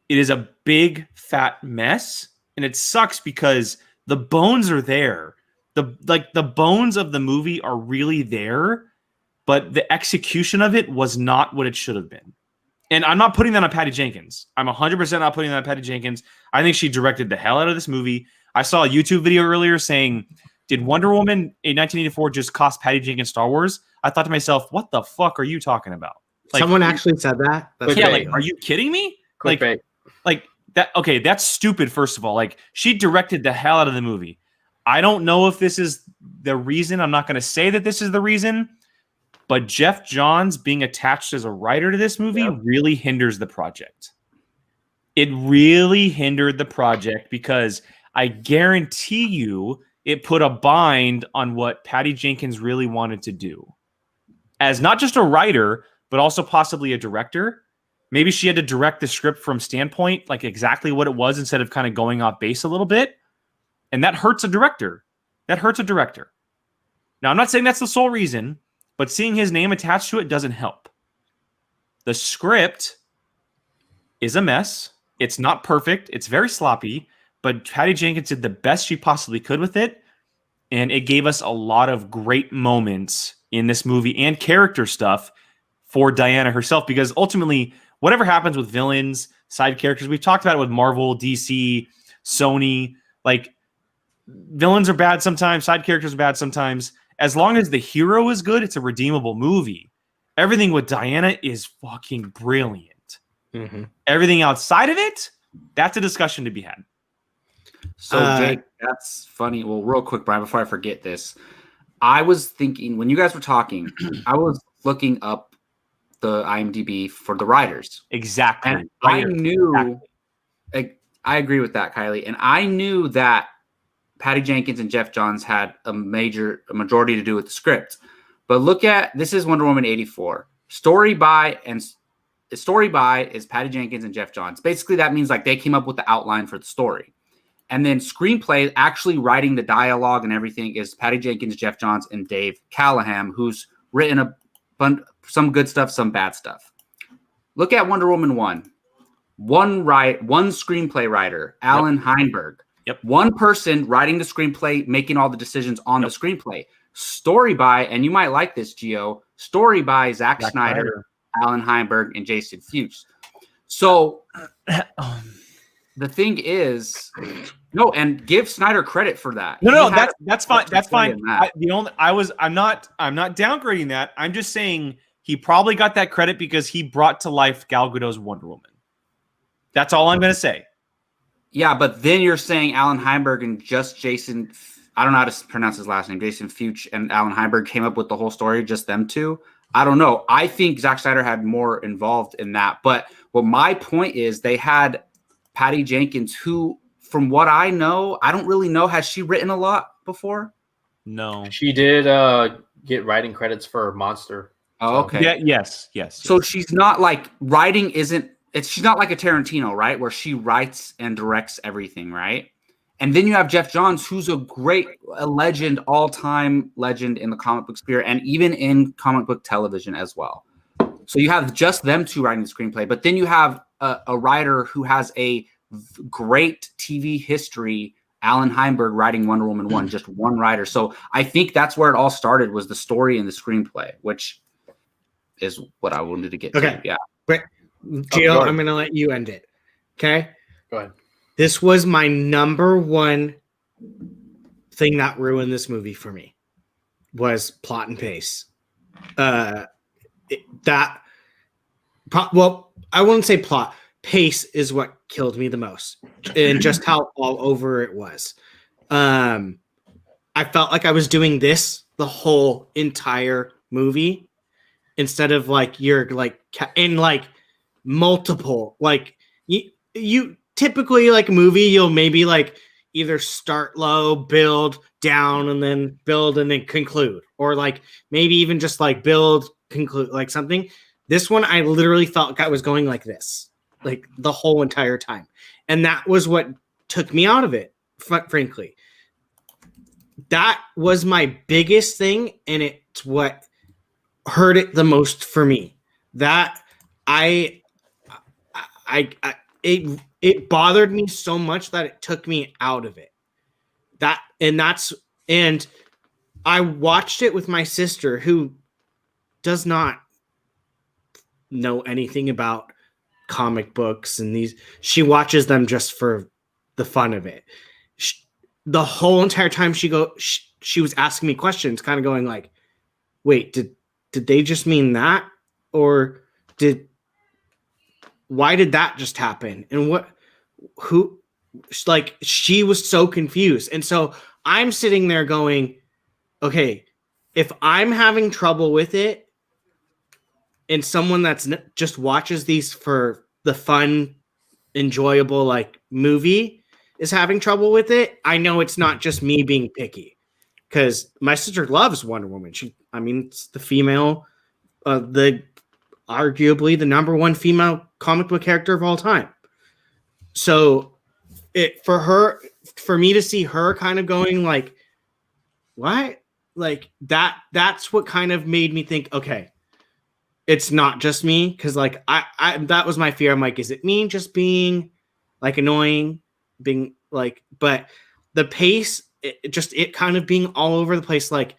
[SPEAKER 4] it is a big, fat mess. And it sucks because the bones are there. The bones of the movie are really there, but the execution of it was not what it should have been. And I'm not putting that on Patty Jenkins. I'm 100% not putting that on Patty Jenkins. I think she directed the hell out of this movie. I saw a YouTube video earlier saying, did Wonder Woman in 1984 just cost Patty Jenkins Star Wars? I thought to myself, what the fuck are you talking about?
[SPEAKER 2] Someone actually said that?
[SPEAKER 4] Are you kidding me? That. Okay, that's stupid, first of all. She directed the hell out of the movie. I don't know if this is the reason. I'm not going to say that this is the reason, but Jeff Johns being attached as a writer to this movie really hinders the project. It really hindered the project because I guarantee you it put a bind on what Patty Jenkins really wanted to do. As not just a writer, but also possibly a director. Maybe she had to direct the script from standpoint, like exactly what it was, instead of kind of going off base a little bit. And that hurts a director. That hurts a director. Now, I'm not saying that's the sole reason, but seeing his name attached to it doesn't help. The script is a mess. It's not perfect. It's very sloppy, but Patty Jenkins did the best she possibly could with it. And it gave us a lot of great moments in this movie and character stuff for Diana herself, because ultimately, whatever happens with villains, side characters, we've talked about it with Marvel, DC, Sony, like villains are bad sometimes, side characters are bad sometimes. As long as the hero is good, it's a redeemable movie. Everything with Diana is fucking brilliant. Mm-hmm. Everything outside of it, that's a discussion to be had.
[SPEAKER 1] So, Jake, that's funny. Well, real quick, Brian, before I forget this, I was thinking when you guys were talking, I was looking up the IMDb for the writers.
[SPEAKER 4] Exactly.
[SPEAKER 1] And I knew, I agree with that, Kylie. And I knew that Patty Jenkins and Jeff Johns had a majority to do with the script. But look at, this is Wonder Woman 84. Story by is Patty Jenkins and Jeff Johns. Basically, that means like they came up with the outline for the story. And then screenplay, actually writing the dialogue and everything, is Patty Jenkins, Jeff Johns, and Dave Callahan, who's written some good stuff, some bad stuff. Look at Wonder Woman 1. One screenplay writer, Alan Heinberg.
[SPEAKER 4] Yep.
[SPEAKER 1] One person writing the screenplay, making all the decisions on the screenplay. Story by, and you might like this, Gio, story by Zack Snyder, Alan Heinberg, and Jason Fuchs. So the thing is, no, and give Snyder credit for that.
[SPEAKER 4] No, that's fine. That's fine. I'm not downgrading that. I'm just saying he probably got that credit because he brought to life Gal Gadot's Wonder Woman. That's all I'm going to say.
[SPEAKER 1] Yeah, but then you're saying Alan Heinberg and just Jason, I don't know how to pronounce his last name, Jason Fuchs and Alan Heinberg came up with the whole story, just them two. I don't know. I think Zack Snyder had more involved in that. But what my point is, they had Patty Jenkins, who, from what I know, I don't really know, has she written a lot before?
[SPEAKER 3] No. She did get writing credits for Monster.
[SPEAKER 1] Oh, okay.
[SPEAKER 4] Yeah, yes.
[SPEAKER 1] So she's not like writing she's not like a Tarantino, right? Where she writes and directs everything, right? And then you have Jeff Johns, who's a legend, all-time legend in the comic book sphere and even in comic book television as well. So you have just them two writing the screenplay, but then you have a writer who has a great TV history, Alan Heinberg, writing Wonder Woman 1, just one writer. So I think that's where it all started, was the story and the screenplay, which is what I wanted to get to. Yeah.
[SPEAKER 2] But Gio, I'm going to let you end it. Okay?
[SPEAKER 3] Go ahead.
[SPEAKER 2] This was my number one thing that ruined this movie for me, was plot and pace. I wouldn't say plot. Pace is what killed me the most, and just how all over it was. I felt like I was doing this the whole entire movie instead of like you're like in like multiple, like you typically, like a movie, you'll maybe like either start low, build down, and then build and then conclude, or like maybe even just like build, conclude, like something. This one, I literally felt like I was going like this, like the whole entire time. And that was what took me out of it, frankly. That was my biggest thing, and it's what hurt it the most for me. That it bothered me so much that it took me out of it. And I watched it with my sister, who does not know anything about comic books and these. She watches them just for the fun of it. The whole entire time she was asking me questions, kind of going like, wait, did they just mean that? Or why did that just happen? And she was so confused. And so I'm sitting there going, okay, if I'm having trouble with it and someone that's just watches these for the fun, enjoyable like movie is having trouble with it, I know it's not just me being picky, because my sister loves Wonder Woman. It's the female, the arguably the number one female comic book character of all time. So for me to see her kind of going like, what? Like that's what kind of made me think, okay, it's not just me. Cause like I that was my fear. I'm like, is it me just being like annoying, being like, but the pace, it kind of being all over the place. Like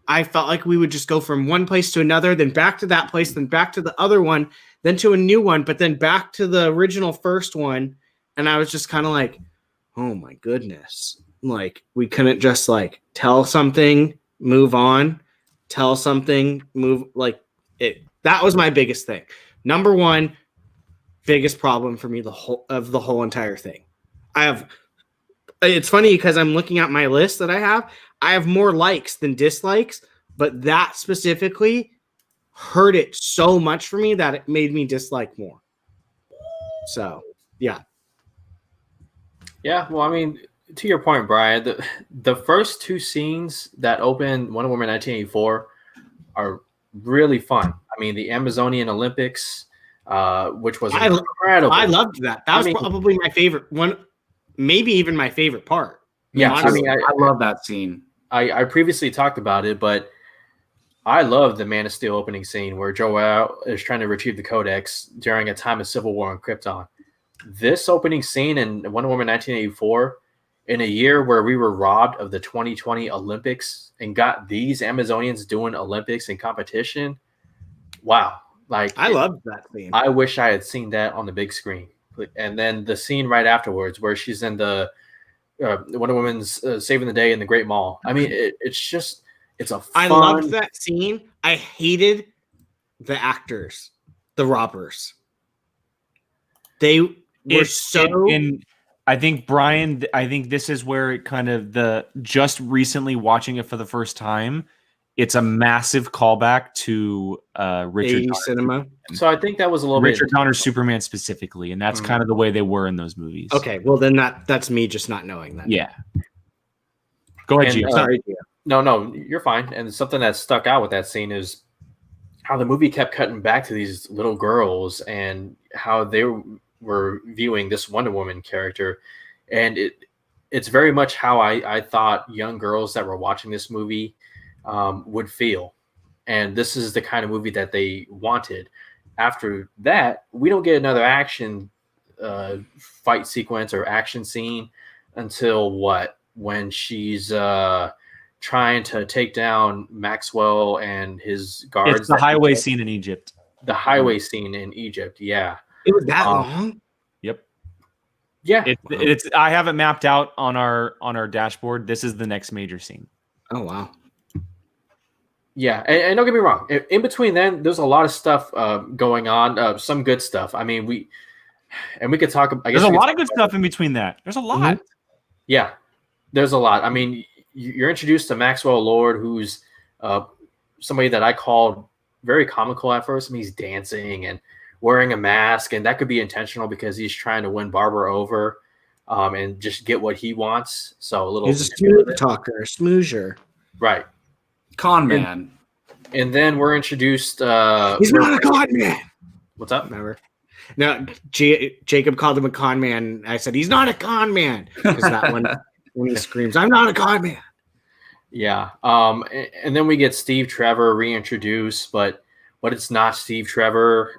[SPEAKER 2] I felt like we would just go from one place to another, then back to that place, then back to the other one, then to a new one, but then back to the original first one. And I was just kind of like, oh my goodness. Like we couldn't just like tell something, move on, tell something, move like it. That was my biggest thing. Number one, biggest problem for me, the whole entire thing. It's funny because I'm looking at my list that I have more likes than dislikes, but that specifically hurt it so much for me that it made me dislike more. So, yeah.
[SPEAKER 3] Yeah, well, I mean, to your point, Brian, the first two scenes that open Wonder Woman 1984 are really fun. I mean, the Amazonian Olympics, which was incredible.
[SPEAKER 2] I loved that. That was probably my favorite one, maybe even my favorite part.
[SPEAKER 1] Yeah, I love that scene.
[SPEAKER 3] I previously talked about it, but I love the Man of Steel opening scene where Jor-El is trying to retrieve the Codex during a time of civil war on Krypton. This opening scene in Wonder Woman 1984, in a year where we were robbed of the 2020 Olympics and got these Amazonians doing Olympics in competition. Wow. Like
[SPEAKER 2] I loved that scene.
[SPEAKER 3] I wish I had seen that on the big screen. And then the scene right afterwards where she's in the Wonder Woman's saving the day in the Great Mall. I mean, it's a fun...
[SPEAKER 2] I loved that scene. I hated the actors, the robbers. They were
[SPEAKER 4] I think, Brian, this is where it kind of just recently watching it for the first time, it's a massive callback to Richard Donner
[SPEAKER 2] cinema.
[SPEAKER 3] So I think that was a little
[SPEAKER 4] Richard Donner's Superman specifically, and that's kind of the way they were in those movies.
[SPEAKER 2] Okay, well then that's me just not knowing that.
[SPEAKER 4] Yeah. Go ahead, Gio.
[SPEAKER 2] Sorry.
[SPEAKER 3] No, you're fine. And something that stuck out with that scene is how the movie kept cutting back to these little girls and how they were viewing this Wonder Woman character. And it's very much how I thought young girls that were watching this movie would feel. And this is the kind of movie that they wanted. After that, we don't get another action fight sequence or action scene until when she's trying to take down Maxwell and his guards.
[SPEAKER 4] It's the highway scene in Egypt.
[SPEAKER 3] The highway scene in Egypt, yeah.
[SPEAKER 2] It was that long?
[SPEAKER 4] Yep.
[SPEAKER 3] Yeah.
[SPEAKER 4] It's I have it mapped out on our dashboard. This is the next major scene.
[SPEAKER 2] Oh wow.
[SPEAKER 3] Yeah, and don't get me wrong. In between then, there's a lot of stuff going on. Some good stuff. I mean, we could talk. I guess
[SPEAKER 4] there's a lot of good stuff in between that. There's a lot. Mm-hmm.
[SPEAKER 3] Yeah, there's a lot. I mean, you're introduced to Maxwell Lord, who's somebody that I called very comical at first. I mean, he's dancing and wearing a mask, and that could be intentional because he's trying to win Barbara over and just get what he wants. So
[SPEAKER 2] he's a smooth talker, a smoozer.
[SPEAKER 3] Right.
[SPEAKER 1] Con man.
[SPEAKER 3] And then we're introduced.
[SPEAKER 2] He's not a con man.
[SPEAKER 3] What's up?
[SPEAKER 2] Remember? No, Jacob called him a con man. I said he's not a con man because that one when he screams, "I'm not a con man."
[SPEAKER 3] Yeah. And then we get Steve Trevor reintroduced, but it's not Steve Trevor.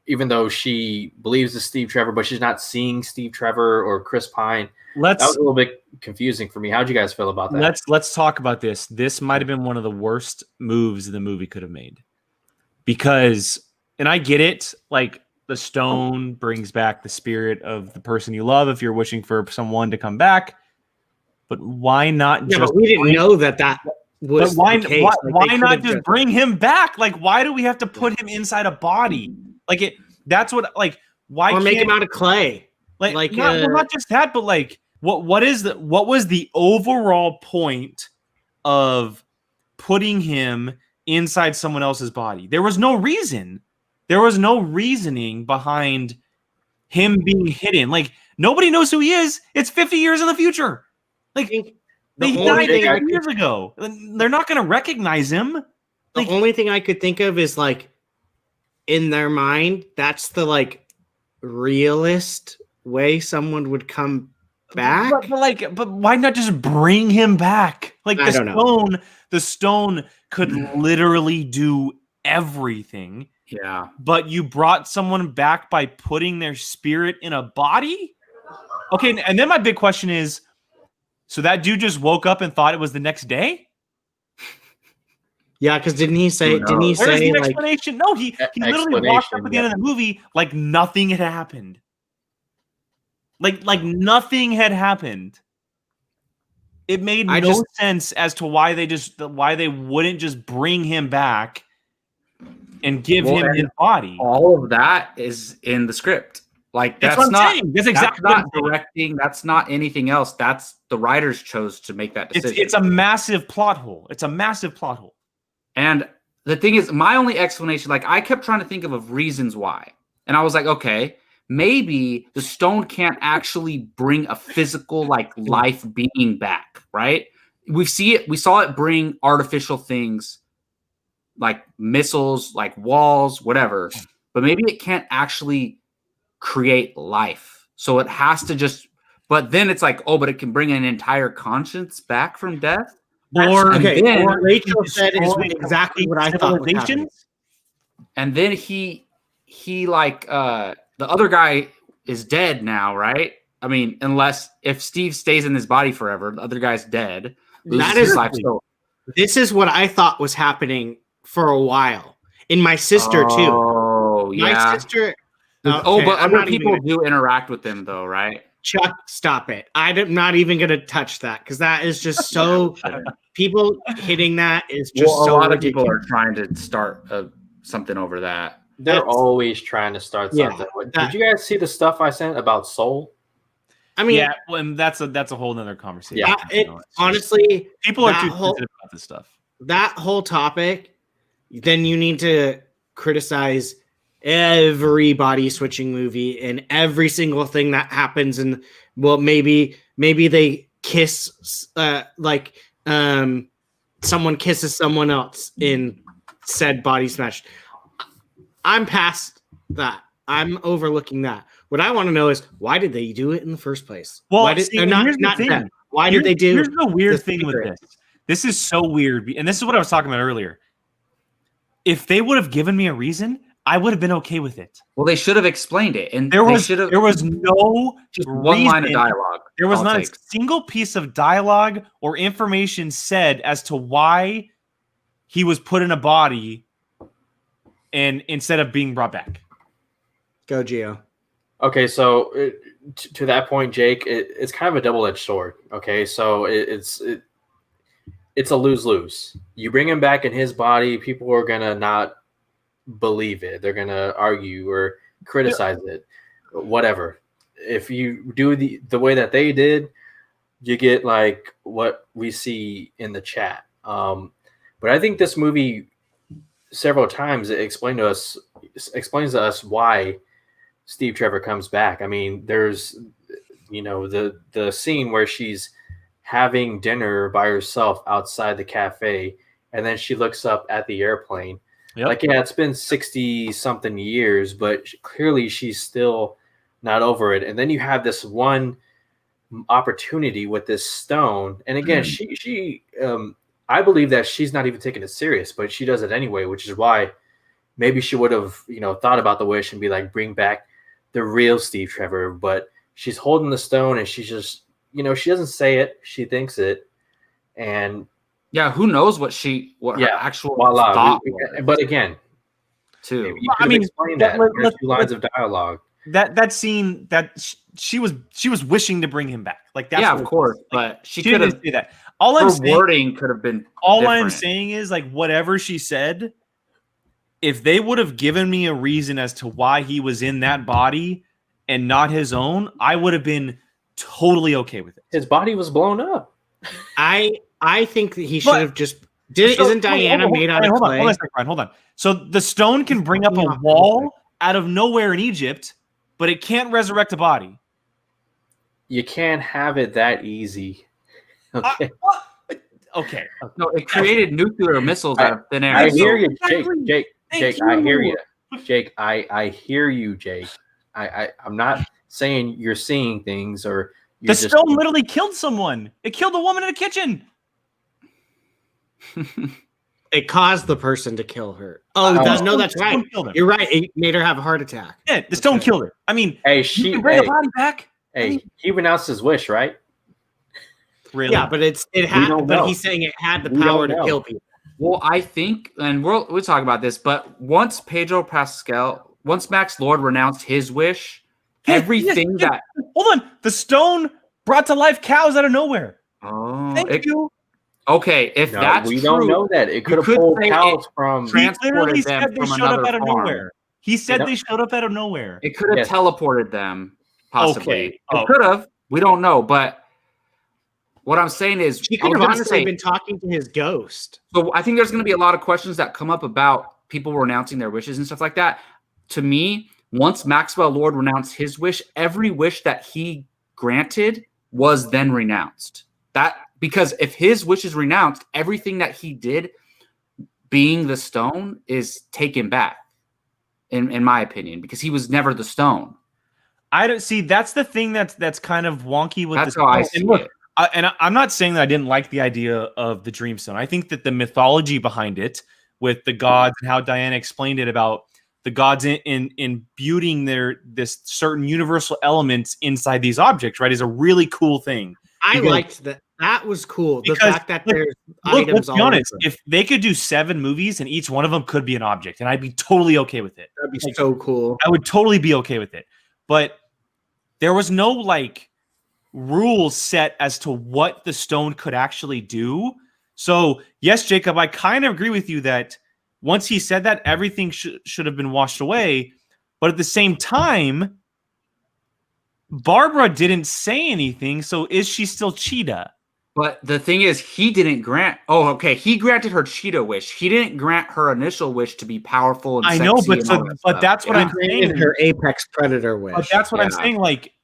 [SPEAKER 3] Even though she believes it's Steve Trevor, but she's not seeing Steve Trevor or Chris Pine. That was a little bit confusing for me. How'd you guys feel about that?
[SPEAKER 4] Let's talk about this. This might have been one of the worst moves the movie could have made. Because, and I get it, like the stone brings back the spirit of the person you love if you're wishing for someone to come back. But why not
[SPEAKER 2] just... But we didn't know that was
[SPEAKER 4] why,
[SPEAKER 2] the case.
[SPEAKER 4] Why not just bring him back? Like, why do we have to put him inside a body? Like, that's what, like, why
[SPEAKER 2] or make him out of clay.
[SPEAKER 4] Not just that, but like, what was the overall point of putting him inside someone else's body? There was no reason. There was no reasoning behind him being hidden. Like, nobody knows who he is. It's 50 years in the future. Like, they died 50 years ago. They're not going to recognize him.
[SPEAKER 2] The only thing I could think of is, like, in their mind, that's the, like, realist way someone would come back.
[SPEAKER 4] But why not just bring him back? Like, the stone could literally do everything.
[SPEAKER 1] Yeah.
[SPEAKER 4] But you brought someone back by putting their spirit in a body? Okay, and then my big question is, so that dude just woke up and thought it was the next day?
[SPEAKER 2] Yeah, because didn't he say
[SPEAKER 4] Where's the explanation? No, he literally walked up at the end of the movie like nothing had happened. Like nothing had happened. It made no sense as to why they wouldn't just bring him back and give him his body.
[SPEAKER 1] All of that is in the script. Like, that's not directing. That's not anything else. That's the writers chose to make that decision.
[SPEAKER 4] It's a massive plot hole.
[SPEAKER 1] And the thing is, my only explanation, like, I kept trying to think of reasons why. And I was like, okay, maybe the stone can't actually bring a physical, like, life being back, right? We saw it bring artificial things like missiles, like walls, whatever. But maybe it can't actually create life. So it has to just, but then it's like, oh, but it can bring an entire conscience back from death.
[SPEAKER 2] Or Rachel said is exactly what I thought would happen.
[SPEAKER 1] And then he like the other guy is dead now, right? I mean, unless if Steve stays in his body forever, the other guy's dead.
[SPEAKER 2] This is what I thought was happening for a while. In my sister too.
[SPEAKER 1] Oh, yeah.
[SPEAKER 2] My sister.
[SPEAKER 1] Okay, but other people do interact with them though, right?
[SPEAKER 2] Chuck, stop it. I'm not even going to touch that because that is just so people hitting that is just so
[SPEAKER 1] a lot
[SPEAKER 2] ridiculous.
[SPEAKER 1] of people are trying to start something over that.
[SPEAKER 3] They're always trying to start something. Did you guys see the stuff I sent about Soul?
[SPEAKER 2] I mean,
[SPEAKER 4] yeah, well, that's a whole nother conversation.
[SPEAKER 2] Yeah, honestly,
[SPEAKER 4] people are too sensitive about this stuff.
[SPEAKER 2] That whole topic, then you need to criticize every body switching movie and every single thing that happens. And well, maybe they kiss, someone kisses someone else in said body smash. I'm past that. I'm overlooking that. What I want to know is why did they do it in the first place?
[SPEAKER 4] Well,
[SPEAKER 2] why did they do?
[SPEAKER 4] Here's the weird thing with this. This is so weird, and this is what I was talking about earlier. If they would have given me a reason, I would have been okay with it.
[SPEAKER 1] Well, they should have explained it, and
[SPEAKER 4] there was no
[SPEAKER 1] just one line of dialogue.
[SPEAKER 4] There was not a single piece of dialogue or information said as to why he was put in a body and instead of being brought back.
[SPEAKER 2] Go, Gio.
[SPEAKER 3] Okay, so to that point, Jake, it's kind of a double-edged sword. Okay, so it's a lose-lose. You bring him back in his body, people are gonna not believe it. They're gonna argue or criticize it, whatever. If you do the way that they did, you get like what we see in the chat. But I think this movie several times it explains to us why Steve Trevor comes back. I mean, there's the scene where she's having dinner by herself outside the cafe, and then she looks up at the airplane. Yep. Like, yeah, it's been 60-something years, but clearly she's still not over it. And then you have this one opportunity with this stone. And again, she I believe that she's not even taking it serious, but she does it anyway, which is why maybe she would have, thought about the wish and be like, bring back the real Steve Trevor. But she's holding the stone and she's just, she doesn't say it. She thinks it. And
[SPEAKER 1] yeah, who knows what her actual thought was.
[SPEAKER 3] But again,
[SPEAKER 1] too.
[SPEAKER 3] I mean, explain that. There's 2 lines of dialogue.
[SPEAKER 4] That scene that she was wishing to bring him back. Like that.
[SPEAKER 1] Yeah, of course. But she could have
[SPEAKER 4] do that. Wording
[SPEAKER 1] could have been.
[SPEAKER 4] All
[SPEAKER 1] different.
[SPEAKER 4] I'm saying is, like, whatever she said, if they would have given me a reason as to why he was in that body and not his own, I would have been totally okay with it.
[SPEAKER 3] His body was blown up.
[SPEAKER 2] I think that he should have just isn't Diana made out of clay?
[SPEAKER 4] Hold on. So the stone can bring up a wall out of nowhere in Egypt, but it can't resurrect a body.
[SPEAKER 3] You can't have it that easy. Okay.
[SPEAKER 4] Okay.
[SPEAKER 1] No, it created nuclear missiles out of thin air.
[SPEAKER 3] I hear you, Jake. Jake, I hear you. Jake, I hear you, Jake. I'm not saying you're seeing things or
[SPEAKER 4] the stone literally killed someone. It killed a woman in a kitchen.
[SPEAKER 2] It caused the person to kill her. Oh, that's right. You're right. It made her have a heart attack.
[SPEAKER 4] Yeah, the stone killed her. I mean,
[SPEAKER 3] hey,
[SPEAKER 4] she can bring the body back.
[SPEAKER 3] Hey, he renounced his wish, right?
[SPEAKER 2] Really? Yeah, but it had. But he's saying it had the power to kill people.
[SPEAKER 1] Well, I think, and we'll talk about this, but once Max Lord renounced his wish, everything that
[SPEAKER 4] hold on, the stone brought to life cows out of nowhere.
[SPEAKER 1] Oh,
[SPEAKER 4] thank you.
[SPEAKER 1] Okay, if that's
[SPEAKER 3] we
[SPEAKER 1] true,
[SPEAKER 3] don't know that it could have pulled cows from.
[SPEAKER 4] He literally said they showed up out of nowhere. He said they showed up out of nowhere.
[SPEAKER 1] It could have teleported them, possibly.
[SPEAKER 4] Okay.
[SPEAKER 1] It could have. We don't know, but what I'm saying is,
[SPEAKER 2] he could have honestly been talking to his ghost.
[SPEAKER 1] So I think there's going to be a lot of questions that come up about people renouncing their wishes and stuff like that. To me, once Maxwell Lord renounced his wish, every wish that he granted was then renounced. Because if his wish is renounced, everything that he did, being the stone, is taken back. In my opinion, because he was never the stone.
[SPEAKER 4] I don't see. That's the thing that's kind of wonky with.
[SPEAKER 1] That's how I see it.
[SPEAKER 4] And I'm not saying that I didn't like the idea of the Dreamstone. I think that the mythology behind it, with the gods and how Diana explained it about the gods imbuing this certain universal elements inside these objects, right, is a really cool thing.
[SPEAKER 2] I liked that. That was cool. The fact that there's items.
[SPEAKER 4] Let's be honest. If they could do 7 movies and each one of them could be an object, and I'd be totally okay with it.
[SPEAKER 2] That'd be so cool.
[SPEAKER 4] I would totally be okay with it. But there was no rules set as to what the stone could actually do. So yes, Jacob, I kind of agree with you that once he said that, everything should have been washed away. But at the same time, Barbara didn't say anything. So is she still Cheetah?
[SPEAKER 1] But the thing is, he didn't grant. Oh, okay. He granted her cheetah wish. He didn't grant her initial wish to be powerful and sexy.
[SPEAKER 4] I know, but that's what I'm saying.
[SPEAKER 2] Her apex predator wish.
[SPEAKER 4] But that's what I'm saying.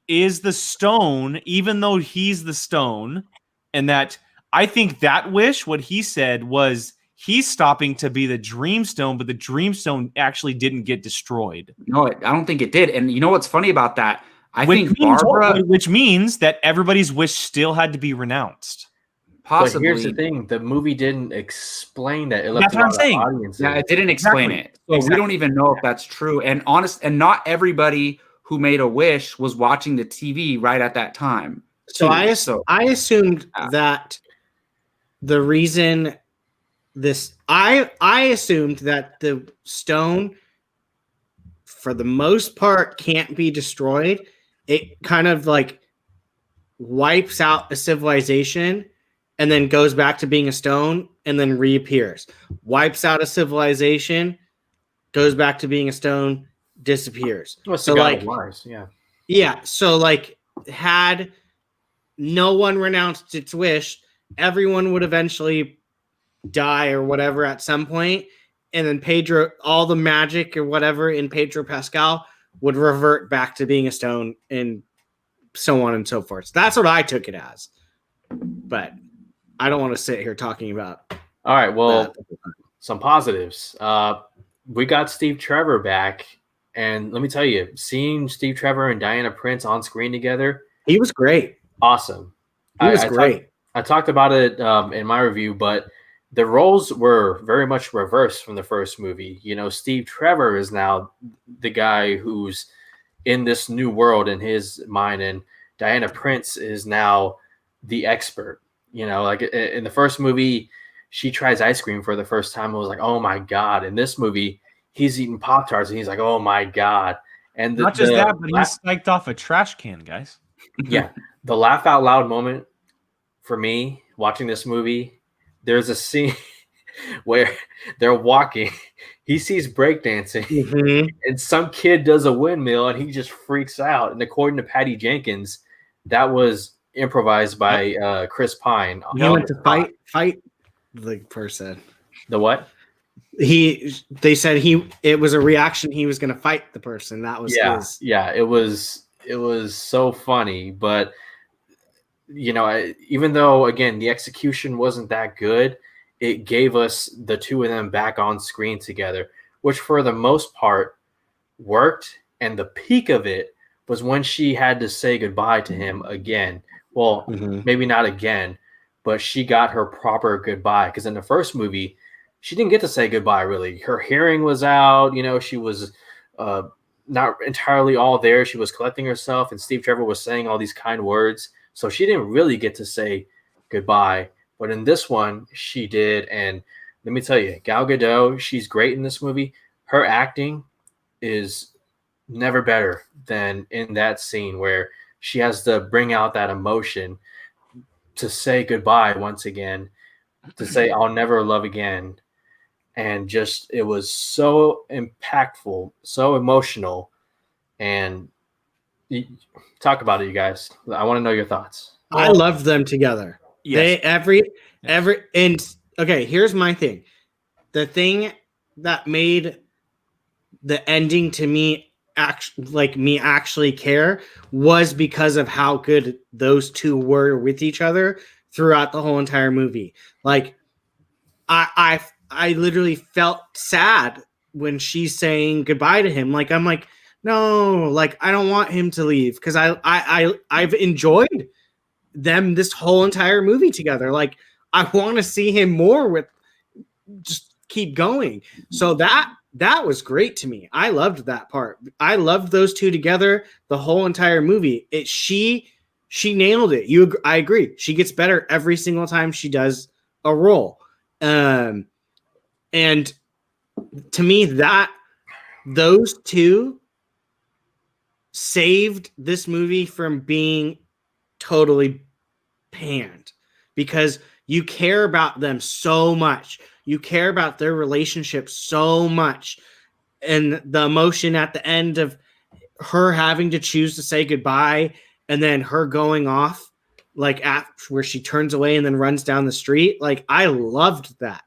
[SPEAKER 4] Is the stone, even though he's the stone, and that I think that wish, what he said was he's stopping to be the Dreamstone, but the Dreamstone actually didn't get destroyed.
[SPEAKER 1] No, I don't think it did. And you know what's funny about that? Which
[SPEAKER 4] means that everybody's wish still had to be renounced.
[SPEAKER 1] Possibly.
[SPEAKER 3] But here's the thing: the movie didn't explain that.
[SPEAKER 4] That's what I'm saying.
[SPEAKER 1] Yeah, it didn't explain it. So we don't even know if that's true. And not everybody who made a wish was watching the TV right at that time.
[SPEAKER 2] So I assumed that the reason I assumed that the stone, for the most part, can't be destroyed. It kind of wipes out a civilization and then goes back to being a stone and then reappears. Wipes out a civilization, goes back to being a stone, disappears.
[SPEAKER 3] Well, so Mars, yeah.
[SPEAKER 2] Yeah, so had no one renounced its wish, everyone would eventually die or whatever at some point, and then Pedro, all the magic or whatever in Pedro Pascal would revert back to being a stone and so on and so forth. So that's what I took it as. But I don't want to sit here talking about.
[SPEAKER 3] All right, well, some positives. We got Steve Trevor back, and let me tell you, seeing Steve Trevor and Diana Prince on screen together,
[SPEAKER 2] he was great.
[SPEAKER 3] Awesome.
[SPEAKER 2] He was great.
[SPEAKER 3] I talked about it in my review, but the roles were very much reversed from the first movie. You know, Steve Trevor is now the guy who's in this new world in his mind, and Diana Prince is now the expert. You know, in the first movie, she tries ice cream for the first time. It was like, oh my God. In this movie, he's eating Pop-Tarts and he's like, oh my God. And
[SPEAKER 4] not just that, but he's spiked off a trash can, guys.
[SPEAKER 3] Yeah. The laugh out loud moment for me watching this movie, there's a scene where they're walking. He sees breakdancing and some kid does a windmill and he just freaks out. And according to Patty Jenkins, that was improvised by Chris Pine.
[SPEAKER 2] He went to fight the person.
[SPEAKER 3] The what?
[SPEAKER 2] They said it was a reaction. He was going to fight the person. That was his.
[SPEAKER 3] Yeah. It was so funny, but even though again the execution wasn't that good, it gave us the two of them back on screen together, which for the most part worked. And the peak of it was when she had to say goodbye to him again. Well, maybe not again, but she got her proper goodbye, because in the first movie, she didn't get to say goodbye, really. Her hearing was out. She was not entirely all there. She was collecting herself, and Steve Trevor was saying all these kind words. So she didn't really get to say goodbye. But in this one, she did. And let me tell you, Gal Gadot, she's great in this movie. Her acting is never better than in that scene where she has to bring out that emotion to say goodbye once again, to say, I'll never love again. And just, it was so impactful, so emotional. And talk about it, you guys. I want to know your thoughts.
[SPEAKER 2] I loved them together. Yes. And okay, here's my thing. The thing that made the ending to me actually care was because of how good those two were with each other throughout the whole entire movie. Like, I literally felt sad when she's saying goodbye to him. Like, I'm like, no, like, I don't want him to leave, because I've enjoyed them this whole entire movie together. Like, I want to see him more with, just keep going. So that was great to me. I loved that part. I loved those two together the whole entire movie. She nailed it. I agree. She gets better every single time she does a role. And to me, those two saved this movie from being totally panned, because you care about them so much. You care about their relationship so much. And the emotion at the end of her having to choose to say goodbye, and then her going off, like, where she turns away and then runs down the street. Like, I loved that.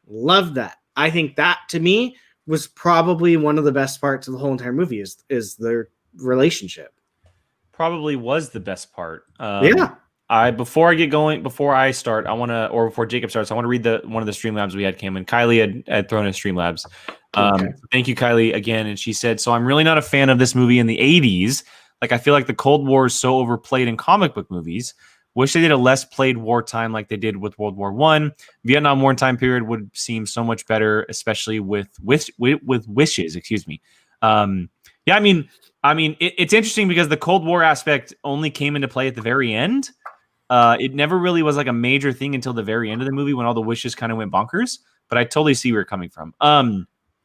[SPEAKER 2] Loved that. I think that, to me, was probably one of the best parts of the whole entire movie is their relationship.
[SPEAKER 4] Probably was the best part.
[SPEAKER 2] Yeah.
[SPEAKER 4] Before I get going, before I start, before Jacob starts, I want to read one of the Streamlabs we had came in. Kylie had thrown in Streamlabs. Okay. Thank you, Kylie, again. And she said, so I'm really not a fan of this movie in the 80s. Like, I feel like the Cold War is so overplayed in comic book movies. Wish they did a less played wartime like they did with World War I. Vietnam War time period would seem so much better, especially with wishes. Excuse me. Yeah, I mean, it's interesting because the Cold War aspect only came into play at the very end. It never really was like a major thing until the very end of the movie when all the wishes kind of went bonkers. But I totally see where you're coming from.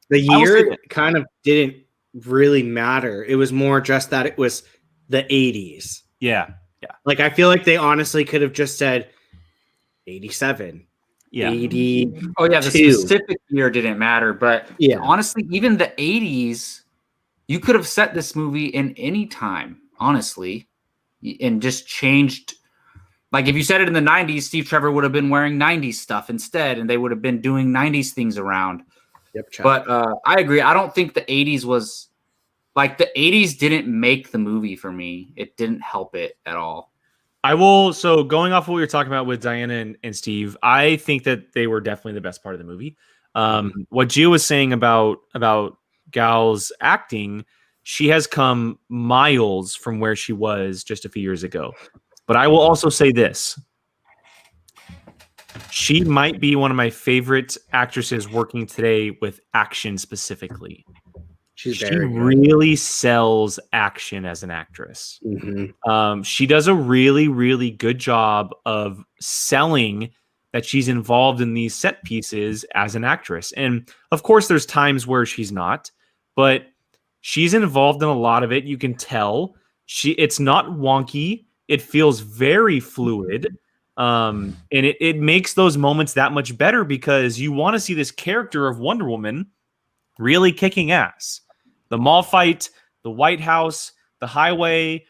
[SPEAKER 2] The year kind of didn't really matter. It was more just that it was the 80s.
[SPEAKER 4] Yeah.
[SPEAKER 2] Like, I feel like they honestly could have just said 87.
[SPEAKER 4] Yeah.
[SPEAKER 2] 80.
[SPEAKER 1] Oh, yeah. The specific year didn't matter. But
[SPEAKER 2] yeah,
[SPEAKER 1] honestly, even the 80s, you could have set this movie in any time, honestly, and just changed. Like, if you said it in the 90s, Steve Trevor would have been wearing 90s stuff instead, and they would have been doing 90s things around.
[SPEAKER 2] Yep.
[SPEAKER 1] But I agree. I don't think the 80s was like, the 80s didn't make the movie for me. It didn't help it at all.
[SPEAKER 4] So going off of what we were talking about with Diana and Steve, I think that they were definitely the best part of the movie. What Gio was saying about Gal's acting, she has come miles from where she was just a few years ago. But I will also say this. She might be one of my favorite actresses working today with action specifically. She really sells action as an actress.
[SPEAKER 2] Mm-hmm.
[SPEAKER 4] She does a really, really good job of selling that she's involved in these set pieces as an actress. And of course, there's times where she's not, but she's involved in a lot of it. You can tell it's not wonky. It feels very fluid. And it makes those moments that much better because you want to see this character of Wonder Woman really kicking ass. The mall fight, the White House, the highway,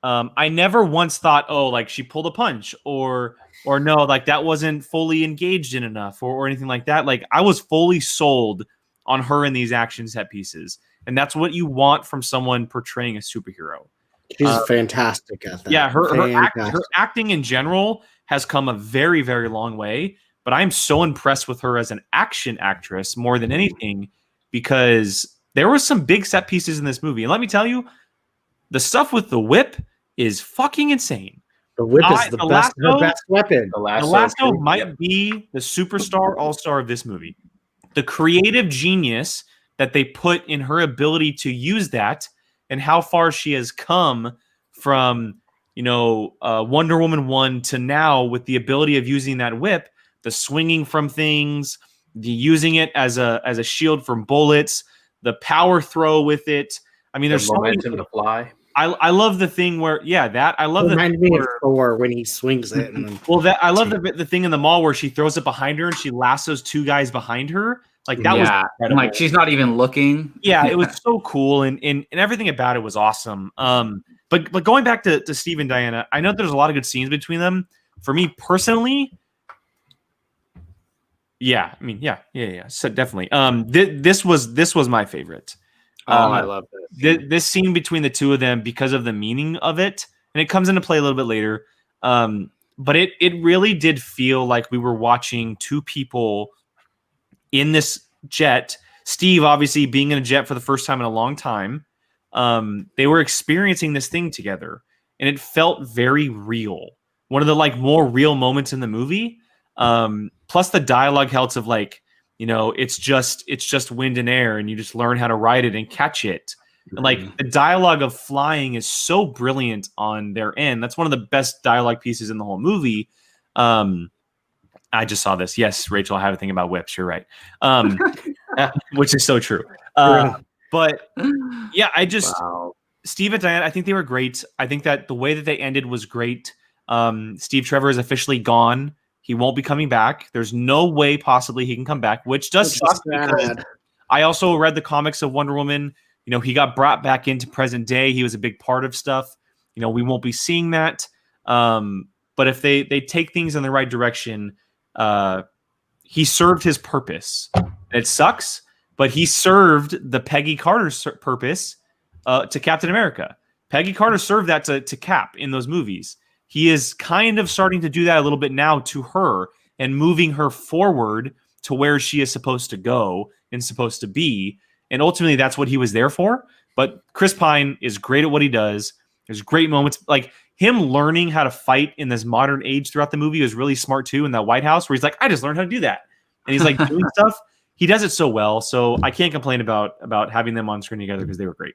[SPEAKER 4] I never once thought, oh, like she pulled a punch or no, like that wasn't fully engaged in enough or anything like that. Like I was fully sold on her in these action set pieces. And that's what you want from someone portraying a superhero.
[SPEAKER 2] She's fantastic at that.
[SPEAKER 4] Yeah, her acting in general has come a very, very long way. But I'm so impressed with her as an action actress more than anything because there were some big set pieces in this movie. And let me tell you, the stuff with the whip is fucking insane.
[SPEAKER 2] The whip is the best weapon.
[SPEAKER 4] The lasso might be the superstar all-star of this movie. The creative genius that they put in her ability to use that and how far she has come from, Wonder Woman 1 to now with the ability of using that whip, the swinging from things, the using it as a shield from bullets, the power throw with it. I mean, there's
[SPEAKER 3] momentum to fly.
[SPEAKER 4] I love the thing where I love the
[SPEAKER 2] reminded me of Thor when he swings it. And then
[SPEAKER 4] I love the thing in the mall where she throws it behind her and she lassos two guys behind her. Like that was incredible.
[SPEAKER 1] Like she's not even looking.
[SPEAKER 4] Yeah, it was so cool and everything about it was awesome. But going back to Steve and Diana, I know there's a lot of good scenes between them. For me personally, yeah. So definitely. This was my favorite.
[SPEAKER 1] I love this.
[SPEAKER 4] This scene between the two of them because of the meaning of it, and it comes into play a little bit later. But it really did feel like we were watching two people in this jet. Steve, obviously, being in a jet for the first time in a long time, they were experiencing this thing together, and it felt very real. One of the more real moments in the movie. Plus, the dialogue helps of it's just wind and air, and you just learn how to ride it and catch it. And the dialogue of flying is so brilliant on their end. That's one of the best dialogue pieces in the whole movie. I just saw this. Yes, Rachel, I have a thing about whips. You're right. Which is so true. But yeah, Steve and Diana, I think they were great. I think that the way that they ended was great. Steve Trevor is officially gone. He won't be coming back. There's no way possibly he can come back, which does suck because I also read the comics of Wonder Woman. He got brought back into present day. He was a big part of stuff. We won't be seeing that. But if they take things in the right direction, he served his purpose. It sucks, but he served the Peggy Carter's purpose to Captain America. Peggy Carter served that to Cap in those movies. He is kind of starting to do that a little bit now to her and moving her forward to where she is supposed to go and supposed to be. And ultimately, that's what he was there for. But Chris Pine is great at what he does. There's great moments. Like him learning how to fight in this modern age throughout the movie is really smart too in that White House where he's like, I just learned how to do that. And he's like doing stuff. He does it so well. So I can't complain about having them on screen together because they were great.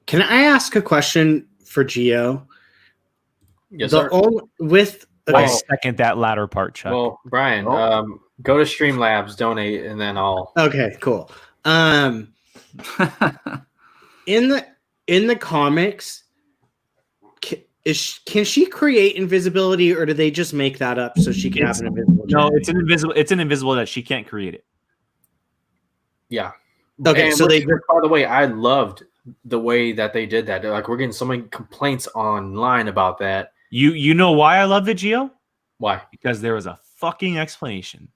[SPEAKER 2] Can I ask a question for Gio?
[SPEAKER 3] Yes, sir.
[SPEAKER 4] I second that latter part, Chuck.
[SPEAKER 3] Well, Brian, go to Streamlabs, donate, and then I'll.
[SPEAKER 2] Okay, cool. In the comics, can she create invisibility, or do they just make that up so she can have an invisible?
[SPEAKER 4] No, it's an invisible that she can't create it.
[SPEAKER 3] Yeah.
[SPEAKER 2] Okay,
[SPEAKER 3] and
[SPEAKER 2] so
[SPEAKER 3] by the way, I loved the way that they did that. We're getting so many complaints online about that.
[SPEAKER 4] You know why I love it, Gio?
[SPEAKER 3] Why?
[SPEAKER 4] Because there was a fucking explanation.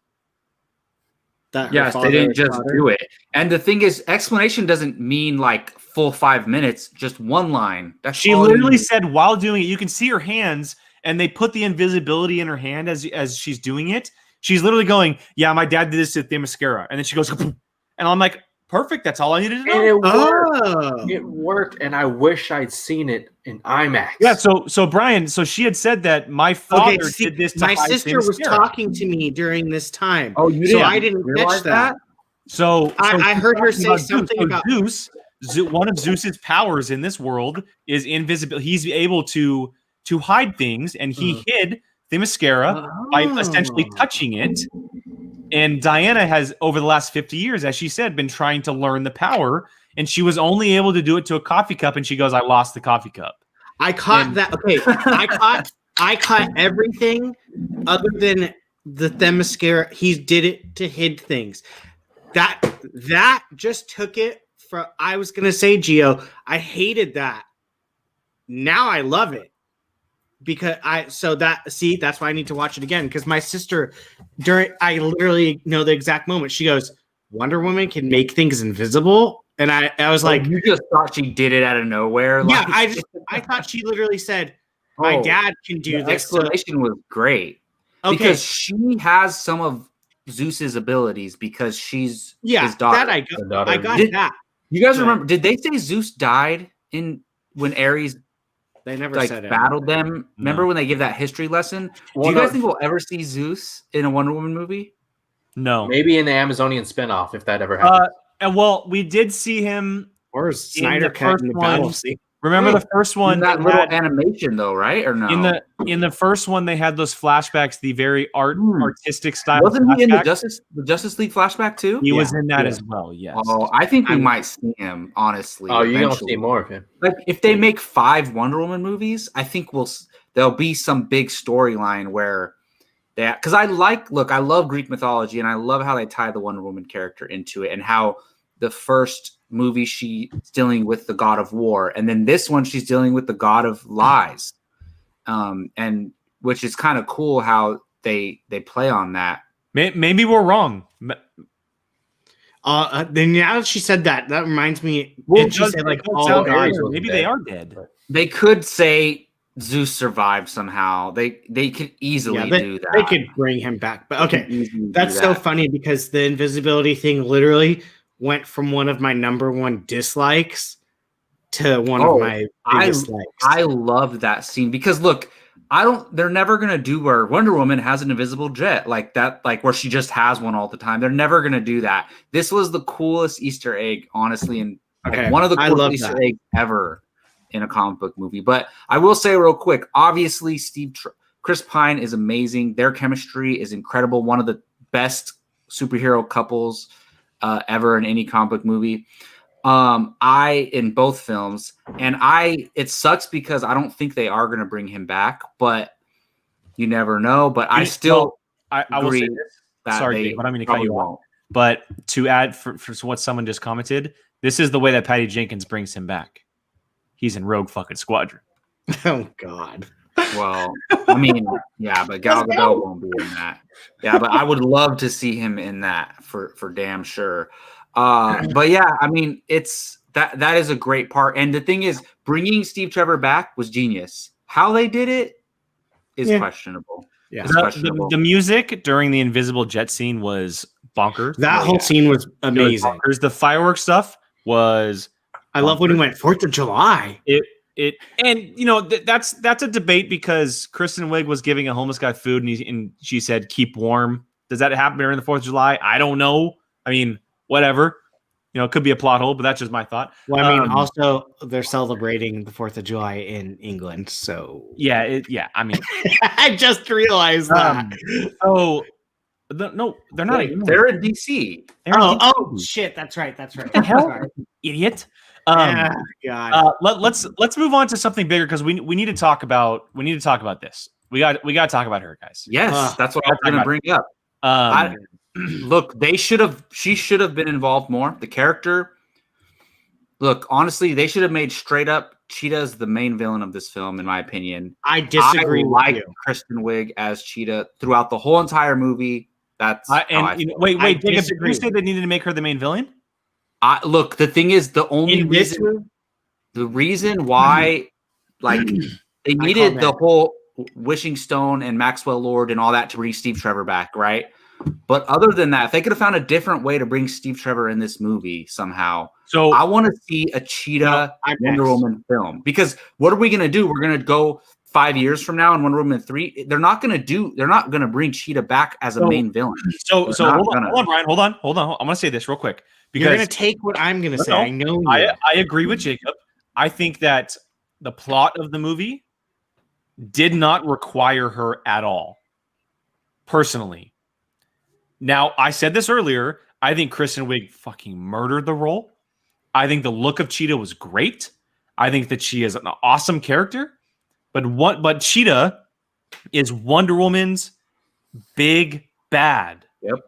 [SPEAKER 1] Yes, they didn't just do it. And the thing is, explanation doesn't mean full 5 minutes, just one line.
[SPEAKER 4] She literally said while doing it, you can see her hands, and they put the invisibility in her hand as she's doing it. She's literally going, yeah, my dad did this to Themyscira. And then she goes, and I'm like, perfect. That's all I needed to know.
[SPEAKER 3] And it worked. Oh. It worked, and I wish I'd seen it in IMAX.
[SPEAKER 4] Yeah. So Brian, she had said that my father did this. To
[SPEAKER 2] my sister was talking to me during this time.
[SPEAKER 1] Oh, you didn't?
[SPEAKER 2] So I didn't catch that.
[SPEAKER 4] So
[SPEAKER 2] I heard her say something about
[SPEAKER 4] Zeus. One of Zeus's powers in this world is invisible. He's able to hide things, and he hid Themyscira by essentially touching it. And Diana has, over the last 50 years, as she said, been trying to learn the power, and she was only able to do it to a coffee cup, and she goes, I lost the coffee cup.
[SPEAKER 2] I caught that. Okay, I caught everything other than the Themyscira. He did it to hid things. That just took it from, I was going to say, Gio, I hated that. Now I love it. because that's why I need to watch it again, because my sister I literally know the exact moment. She goes, Wonder Woman can make things invisible, and I was like,
[SPEAKER 1] you just thought she did it out of nowhere.
[SPEAKER 2] Yeah,
[SPEAKER 1] like,
[SPEAKER 2] I thought she literally said, my dad can do
[SPEAKER 1] the
[SPEAKER 2] this.
[SPEAKER 1] explanation was great because she has some of Zeus's abilities because she's his daughter.
[SPEAKER 2] That I got that.
[SPEAKER 1] You guys remember? Did they say Zeus died when Ares?
[SPEAKER 2] They never said it.
[SPEAKER 1] Battled them. Remember when they give that history lesson? Do you guys think we'll ever see Zeus in a Wonder Woman movie?
[SPEAKER 4] No.
[SPEAKER 3] Maybe in the Amazonian spinoff, if that ever happens.
[SPEAKER 4] And we did see him
[SPEAKER 2] or Snyder cut in the battle scene.
[SPEAKER 4] Remember the first one?
[SPEAKER 1] That little animation, though, right? Or no?
[SPEAKER 4] In the first one, they had those flashbacks, the very artistic style.
[SPEAKER 1] Wasn't he in the Justice League flashback too?
[SPEAKER 4] He was in that as well. Yes.
[SPEAKER 1] Oh, I think we might see him. Honestly.
[SPEAKER 3] Oh, you're gonna see more of him.
[SPEAKER 1] Like if they make 5 Wonder Woman movies, I think there'll be some big storyline where because I love Greek mythology and I love how they tie the Wonder Woman character into it and how the first movie she's dealing with the god of war, and then this one she's dealing with the god of lies, and which is kind of cool how they play on that.
[SPEAKER 4] Maybe we're wrong.
[SPEAKER 2] Then now that she said that reminds me. She said
[SPEAKER 4] maybe they are dead.
[SPEAKER 1] They could say Zeus survived somehow. They could easily do that.
[SPEAKER 2] They could bring him back, but okay, that's so funny because the invisibility thing literally went from one of my number one dislikes to one of my biggest likes.
[SPEAKER 1] I love that scene because look, they're never gonna do where Wonder Woman has an invisible jet like that, like where she just has one all the time. They're never gonna do that. This was the coolest Easter egg, honestly, and one of the coolest Easter eggs ever in a comic book movie. But I will say real quick, obviously Chris Pine is amazing. Their chemistry is incredible. One of the best superhero couples ever in any comic book movie. In both films, and it sucks because I don't think they are going to bring him back, but you never know. But I still
[SPEAKER 4] I will say this. Sorry, but I'm going to cut you off. But to add for what someone just commented, this is the way that Patty Jenkins brings him back. He's in Rogue fucking Squadron.
[SPEAKER 2] Oh God.
[SPEAKER 1] Well, I mean, yeah, but Gal Gadot won't be in that. Yeah, but I would love to see him in that for damn sure. But yeah, I mean, it's that is a great part. And the thing is, bringing Steve Trevor back was genius. How they did it is questionable.
[SPEAKER 2] Yeah,
[SPEAKER 4] the music during the invisible jet scene was bonkers.
[SPEAKER 2] That whole scene was amazing.
[SPEAKER 4] The fireworks stuff was.
[SPEAKER 2] I love when he went 4th of July.
[SPEAKER 4] And that's a debate because Kristen Wiig was giving a homeless guy food and she said keep warm. Does that happen during the 4th of July? I don't know. I mean, whatever. It could be a plot hole, but that's just my thought.
[SPEAKER 2] Well, I mean, also they're celebrating the 4th of July in England, so
[SPEAKER 4] yeah. I mean,
[SPEAKER 2] I just realized that.
[SPEAKER 4] No, they're not.
[SPEAKER 1] They're in DC.
[SPEAKER 2] Oh, shit! That's right.
[SPEAKER 4] The hell, idiot.
[SPEAKER 2] God.
[SPEAKER 4] Let's move on to something bigger because we need to talk about this. We got to talk about her, guys.
[SPEAKER 1] Yes, that's what I was going to bring up. Look, she should have been involved more. The character. Look, honestly, they should have made straight up Cheetah's the main villain of this film, in my opinion.
[SPEAKER 2] I disagree with you.
[SPEAKER 1] Kristen Wiig as Cheetah throughout the whole entire movie. That's
[SPEAKER 4] wait, Jacob, did you say they needed to make her the main villain?
[SPEAKER 1] Look, the thing is, the reason why, like, they needed the whole Wishing Stone and Maxwell Lord and all that to bring Steve Trevor back, right? But other than that, if they could have found a different way to bring Steve Trevor in this movie somehow, so I want to see a Cheetah Wonder Woman film. Because what are we going to do? We're going to go 5 years from now in Wonder Woman 3. They're not going to bring Cheetah back as a main villain.
[SPEAKER 4] So hold on, Brian. Hold on. I'm going to say this real quick. Because
[SPEAKER 2] you're going to take what I'm going to say. I know you.
[SPEAKER 4] I agree with Jacob. I think that the plot of the movie did not require her at all, personally. Now, I said this earlier. I think Kristen Wiig fucking murdered the role. I think the look of Cheetah was great. I think that she is an awesome character. But Cheetah is Wonder Woman's big bad.
[SPEAKER 1] Yep.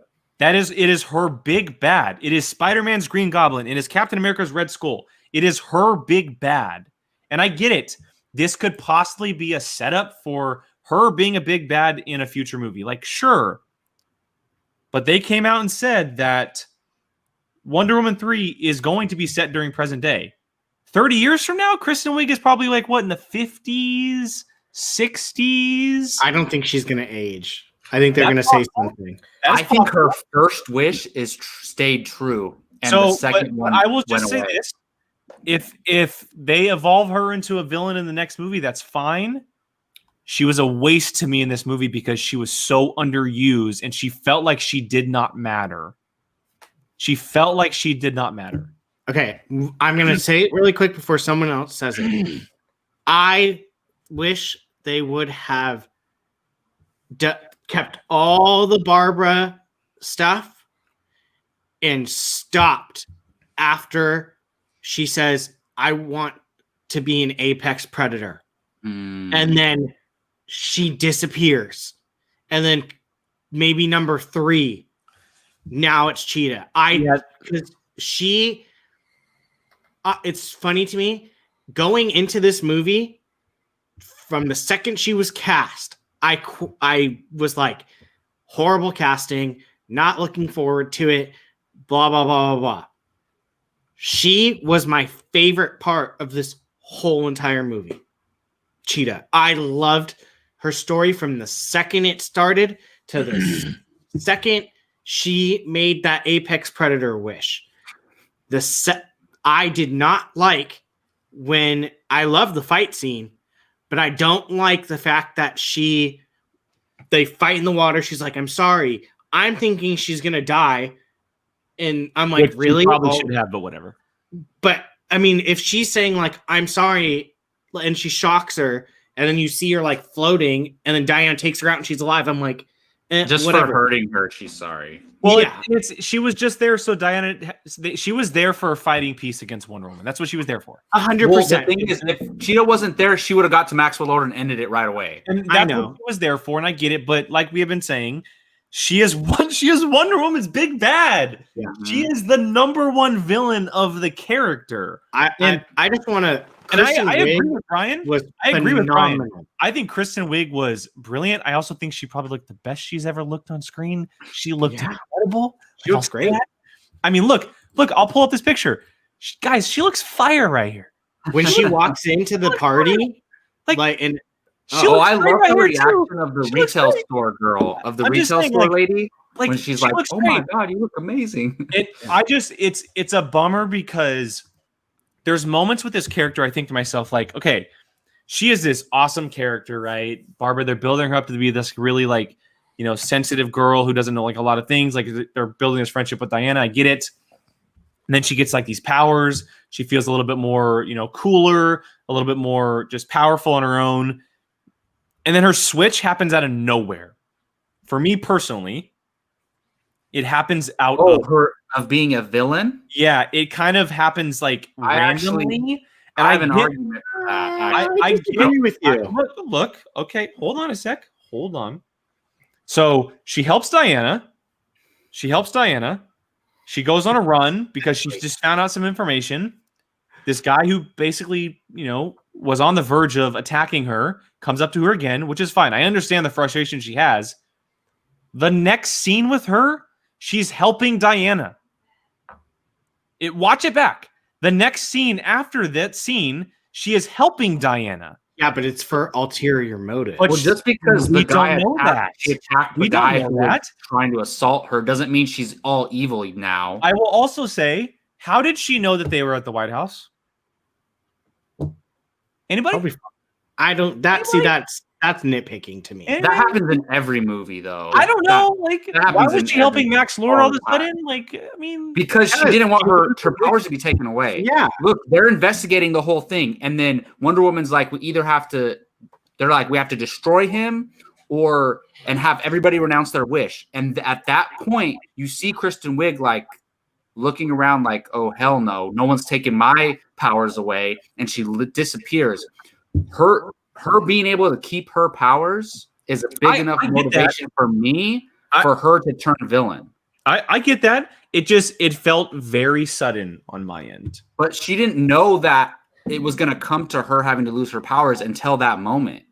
[SPEAKER 4] It is her big bad. It is Spider-Man's Green Goblin. It is Captain America's Red Skull. It is her big bad. And I get it. this could possibly be a setup for her being a big bad in a future movie. Like, sure. But they came out and said that Wonder Woman 3 is going to be set during present day. 30 years from now, Kristen Wiig is probably like, what, in the 50s, 60s?
[SPEAKER 2] I don't think she's going to age. I think they're going to say something.
[SPEAKER 1] I think her first wish is stayed true. And the second one
[SPEAKER 4] I will just say this. If they evolve her into a villain in the next movie, that's fine. She was a waste to me in this movie because she was so underused and she felt like she did not matter. She felt like she did not matter.
[SPEAKER 2] Okay, I'm going to say it really quick before someone else says it. I wish they would have kept all the Barbara stuff and stopped after she says, I want to be an apex predator. And then she disappears. And then maybe number 3, now it's Cheetah. Because she, it's funny to me, going into this movie, from the second she was cast, I was like, horrible casting, not looking forward to it, blah, blah, blah, blah, blah. She was my favorite part of this whole entire movie. Cheetah. I loved her story from the second it started to the second she made that apex predator wish. I did not like when I love the fight scene, but I don't like the fact that they fight in the water. She's like, I'm sorry. I'm thinking she's going to die. And I'm like, really?
[SPEAKER 4] Probably should have, but whatever.
[SPEAKER 2] But I mean, if she's saying like, I'm sorry, and she shocks her, and then you see her like floating, and then Diana takes her out and she's alive, I'm like,
[SPEAKER 1] just
[SPEAKER 2] whatever.
[SPEAKER 1] For hurting her, she's sorry.
[SPEAKER 4] Well, yeah. She was just there so Diana, she was there for a fighting piece against Wonder Woman. That's what she was there for.
[SPEAKER 2] 100%.
[SPEAKER 1] Well, the thing is, if Cheetah wasn't there, she would have got to Maxwell Lord and ended it right away.
[SPEAKER 4] And that's what she was there for, and I get it. But like we have been saying, she is Wonder Woman's big bad. Yeah. She is the number one villain of the character.
[SPEAKER 2] I just want to.
[SPEAKER 4] I agree with Brian. I agree with Brian. I think Kristen Wiig was brilliant. I also think she probably looked the best she's ever looked on screen. She looked incredible.
[SPEAKER 2] She looks great.
[SPEAKER 4] I mean, look! I'll pull up this picture, guys. She looks fire right here.
[SPEAKER 2] When she walks into the party, I
[SPEAKER 1] love the reaction of the retail store girl, of the retail store lady. Like, when she's like, "Oh my god, you look amazing."
[SPEAKER 4] It's a bummer because there's moments with this character I think to myself, like, okay, she is this awesome character, right? Barbara, they're building her up to be this really like, sensitive girl who doesn't know like a lot of things. Like they're building this friendship with Diana. I get it. And then she gets like these powers. She feels a little bit more, cooler, a little bit more just powerful on her own. And then her switch happens out of nowhere. For me personally, it happens out
[SPEAKER 1] of being a villain.
[SPEAKER 4] Yeah, it kind of happens like randomly. And
[SPEAKER 1] I have an argument for that.
[SPEAKER 2] I agree with you.
[SPEAKER 4] Look, okay, hold on a sec. Hold on. So she helps Diana. She goes on a run because she's just found out some information. This guy who basically, was on the verge of attacking her comes up to her again, which is fine. I understand the frustration she has. The next scene with her, she's helping Diana. Watch it back. The next scene after that scene, she is helping Diana.
[SPEAKER 2] Yeah, but it's for ulterior motive.
[SPEAKER 1] Well, just because the guy attacked the guy who was trying to assault her doesn't mean she's all evil now.
[SPEAKER 4] I will also say, how did she know that they were at the White House? Anybody?
[SPEAKER 2] Probably, I don't. That's nitpicking to me.
[SPEAKER 1] That happens in every movie, though.
[SPEAKER 4] I don't know. Why was she helping Max Lord all of a sudden?
[SPEAKER 1] Because she didn't want her powers to be taken away.
[SPEAKER 2] Yeah.
[SPEAKER 1] Look, they're investigating the whole thing, and then Wonder Woman's like, we have to destroy him, and have everybody renounce their wish. And at that point, you see Kristen Wiig like looking around, like, oh hell no one's taking my powers away, and she disappears. Her being able to keep her powers is a big enough motivation for me for her to turn villain.
[SPEAKER 4] I get that. It felt very sudden on my end.
[SPEAKER 1] But she didn't know that it was going to come to her having to lose her powers until that moment.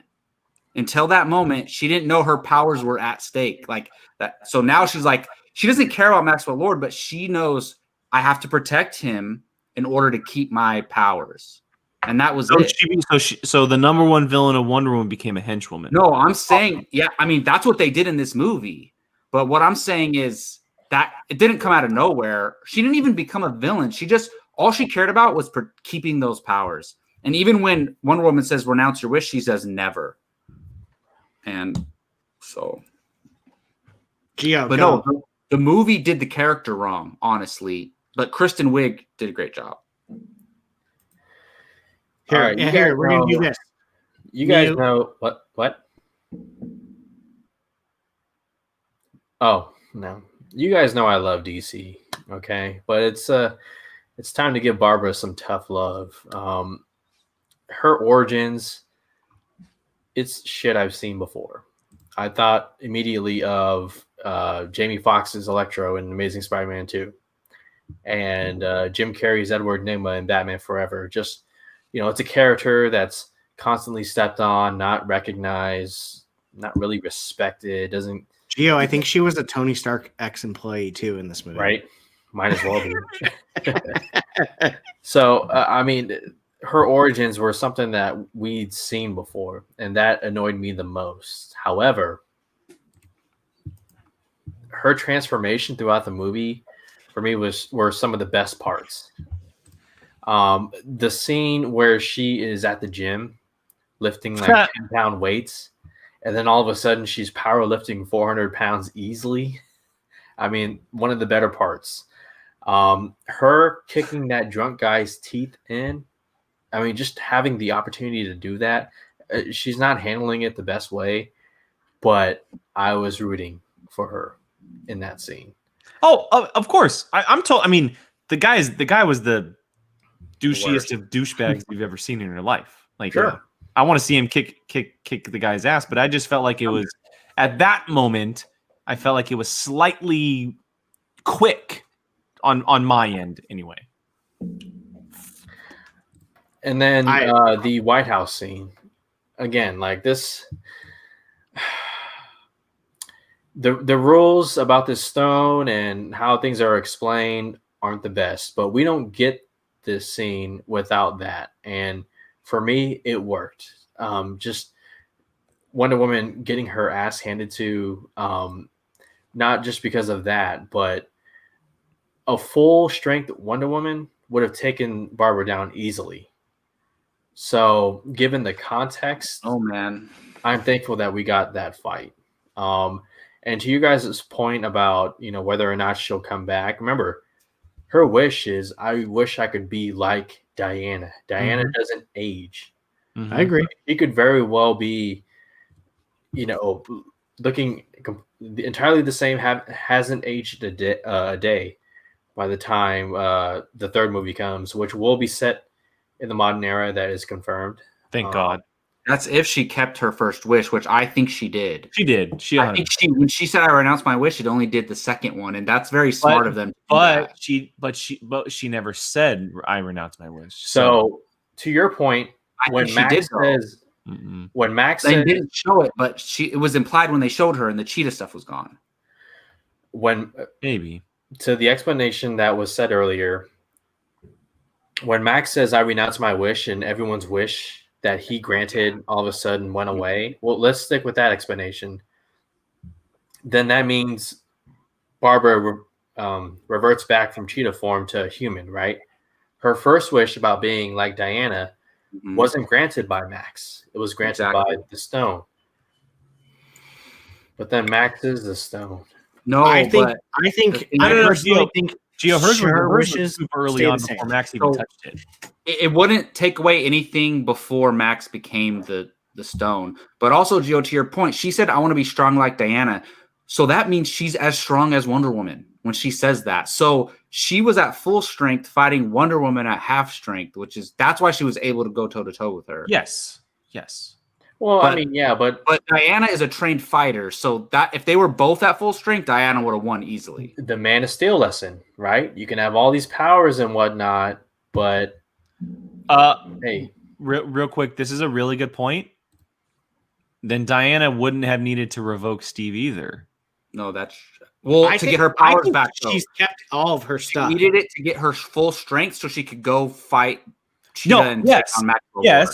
[SPEAKER 1] Until that moment, she didn't know her powers were at stake. Like that. So now she's like, she doesn't care about Maxwell Lord, but she knows I have to protect him in order to keep my powers. And that was it.
[SPEAKER 4] So the number one villain of Wonder Woman became a henchwoman.
[SPEAKER 1] No, I'm saying, yeah, I mean, that's what they did in this movie. But what I'm saying is that it didn't come out of nowhere. She didn't even become a villain. All she cared about was keeping those powers. And even when Wonder Woman says, renounce your wish, she says never. And so.
[SPEAKER 2] Gio,
[SPEAKER 1] but no, the movie did the character wrong, honestly. But Kristen Wiig did a great job.
[SPEAKER 2] Here, right, we're going to do this.
[SPEAKER 3] You guys know what? Oh, no. You guys know I love DC, okay? But it's time to give Barbara some tough love. Her origins, it's shit I've seen before. I thought immediately of Jamie Foxx's Electro in Amazing Spider-Man 2 and Jim Carrey's Edward Nygma in Batman Forever. Just, it's a character that's constantly stepped on, not recognized, not really respected, doesn't...
[SPEAKER 2] Gio, I think she was a Tony Stark ex-employee too in this movie.
[SPEAKER 3] Right? Might as well be. So, I mean, her origins were something that we'd seen before, and that annoyed me the most. However, her transformation throughout the movie, for me, were some of the best parts. The scene where she is at the gym lifting like 10-pound weights, and then all of a sudden she's powerlifting 400 pounds easily. I mean, one of the better parts. Her kicking that drunk guy's teeth in. I mean, just having the opportunity to do that. She's not handling it the best way, but I was rooting for her in that scene.
[SPEAKER 4] Oh, of course. I'm told. I mean, the guy was the douchiest of douchebags you've ever seen in your life. Like,
[SPEAKER 3] sure.
[SPEAKER 4] I want to see him kick the guy's ass, but I just felt like it was at that moment. I felt like it was slightly quick on my end, anyway.
[SPEAKER 3] And then the White House scene again, like this. The rules about this stone and how things are explained aren't the best, but we don't get this scene without that. And for me, it worked. Just Wonder Woman getting her ass handed to, not just because of that, but a full strength Wonder Woman would have taken Barbara down easily. So given the context,
[SPEAKER 1] oh man,
[SPEAKER 3] I'm thankful that we got that fight. And to you guys' point about, whether or not she'll come back, remember, her wish is, I wish I could be like Diana. Diana doesn't age.
[SPEAKER 2] Mm-hmm. I agree.
[SPEAKER 3] She could very well be, looking entirely the same, hasn't aged a day by the time the third movie comes, which will be set in the modern era. That is confirmed.
[SPEAKER 4] Thank God.
[SPEAKER 1] That's if she kept her first wish, which I think she did.
[SPEAKER 4] She did.
[SPEAKER 1] I think when she said I renounce my wish, it only did the second one, and that's very smart of them.
[SPEAKER 4] But she never said I renounce my wish.
[SPEAKER 3] So to your point, when Max says,
[SPEAKER 1] they didn't show it, but it was implied when they showed her, and the cheetah stuff was gone.
[SPEAKER 3] When
[SPEAKER 4] maybe
[SPEAKER 3] to the explanation that was said earlier, when Max says I renounce my wish, and everyone's wish that he granted all of a sudden went away. Well, let's stick with that explanation. Then that means Barbara reverts back from cheetah form to human, right? Her first wish about being like Diana wasn't granted by Max. It was granted by the stone. But then Max is the stone.
[SPEAKER 1] No,
[SPEAKER 2] I don't know.
[SPEAKER 4] Gio, her wishes super early on before Max even touched it.
[SPEAKER 1] It wouldn't take away anything before Max became the stone. But also, Gio, to your point, she said, I want to be strong like Diana. So that means she's as strong as Wonder Woman when she says that. So she was at full strength fighting Wonder Woman at half strength, that's why she was able to go toe-to-toe with her.
[SPEAKER 4] Yes.
[SPEAKER 3] Well, I mean, yeah, but
[SPEAKER 1] Diana is a trained fighter, so that if they were both at full strength, Diana would have won easily.
[SPEAKER 3] The Man of Steel lesson, right? You can have all these powers and whatnot, but Hey,
[SPEAKER 4] real quick, this is a really good point. Then Diana wouldn't have needed to revoke Steve either.
[SPEAKER 1] No, that's to get her powers back.
[SPEAKER 2] She's kept all of her stuff.
[SPEAKER 1] She needed it to get her full strength so she could go fight Cheetah and take on Maxwell Lord.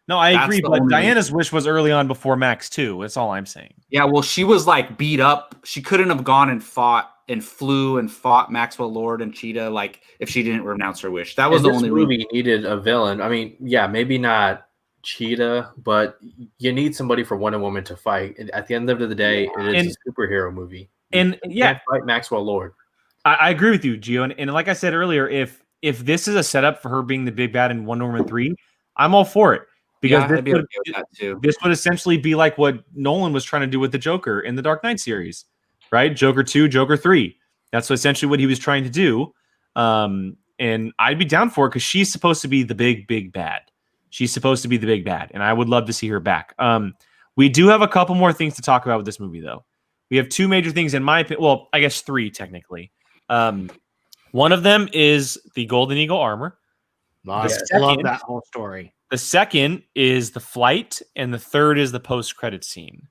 [SPEAKER 4] No, I agree, but Diana's wish was early on before Max too. That's all I'm saying.
[SPEAKER 1] Yeah, well, she was like beat up. She couldn't have gone and fought and flew and fought Maxwell Lord and Cheetah like if she didn't renounce her wish. That was the only
[SPEAKER 3] movie needed a villain. I mean, yeah, maybe not Cheetah, but you need somebody for Wonder Woman to fight. At the end of the day, it is a superhero movie.
[SPEAKER 4] You can't
[SPEAKER 3] fight Maxwell Lord.
[SPEAKER 4] I agree with you, Gio. And like I said earlier, if this is a setup for her being the big bad in Wonder Woman 3, I'm all for it. Because this would essentially be like what Nolan was trying to do with the Joker in the Dark Knight series, right? Joker 2, Joker 3. That's essentially what he was trying to do. And I'd be down for it because she's supposed to be the big bad. She's supposed to be the big bad, and I would love to see her back. We do have a couple more things to talk about with this movie, though. We have two major things in my opinion. Well, I guess three, technically. One of them is the Golden Eagle armor.
[SPEAKER 2] I love that whole story.
[SPEAKER 4] The second is the flight, and the third is the post-credit scene.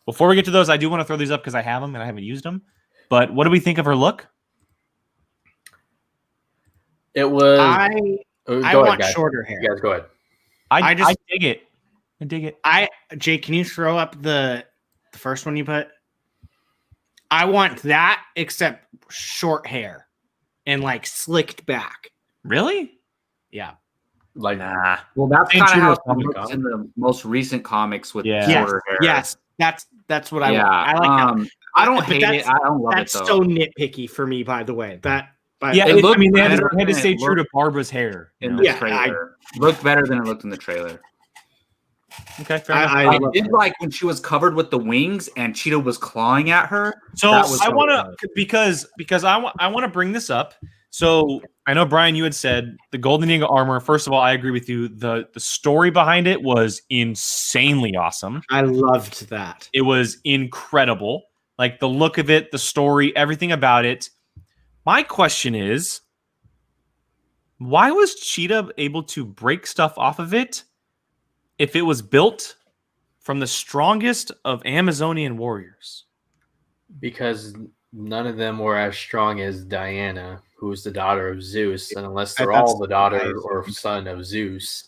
[SPEAKER 4] Before we get to those, I do want to throw these up because I have them and I haven't used them. But what do we think of her look?
[SPEAKER 3] It was.
[SPEAKER 2] I want shorter hair.
[SPEAKER 3] You guys, go ahead.
[SPEAKER 4] I dig it. I dig it.
[SPEAKER 2] Jake, can you throw up the first one you put? I want that, except short hair and like slicked back.
[SPEAKER 4] Really?
[SPEAKER 2] Yeah.
[SPEAKER 3] Like,
[SPEAKER 1] nah. Well, that's kind of how it looks in the most recent comics with shorter hair.
[SPEAKER 2] Yes, that's what I want. I like that.
[SPEAKER 1] I don't hate it. I don't love it.
[SPEAKER 2] That's so nitpicky for me, by the way.
[SPEAKER 4] They had to stay true to Barbara's hair
[SPEAKER 1] in the trailer. Looked better than it looked in the trailer.
[SPEAKER 4] Okay,
[SPEAKER 1] I did like when she was covered with the wings and Cheetah was clawing at her.
[SPEAKER 4] So I want to because I want to bring this up. So I know, Brian, you had said the Golden Eagle armor. First of all, I agree with you. The story behind it was insanely awesome.
[SPEAKER 2] I loved that.
[SPEAKER 4] It was incredible. Like the look of it, the story, everything about it. My question is, why was Cheetah able to break stuff off of it if it was built from the strongest of Amazonian warriors?
[SPEAKER 3] Because none of them were as strong as Diana, who is the daughter of Zeus, and unless they're all the daughter or son of Zeus.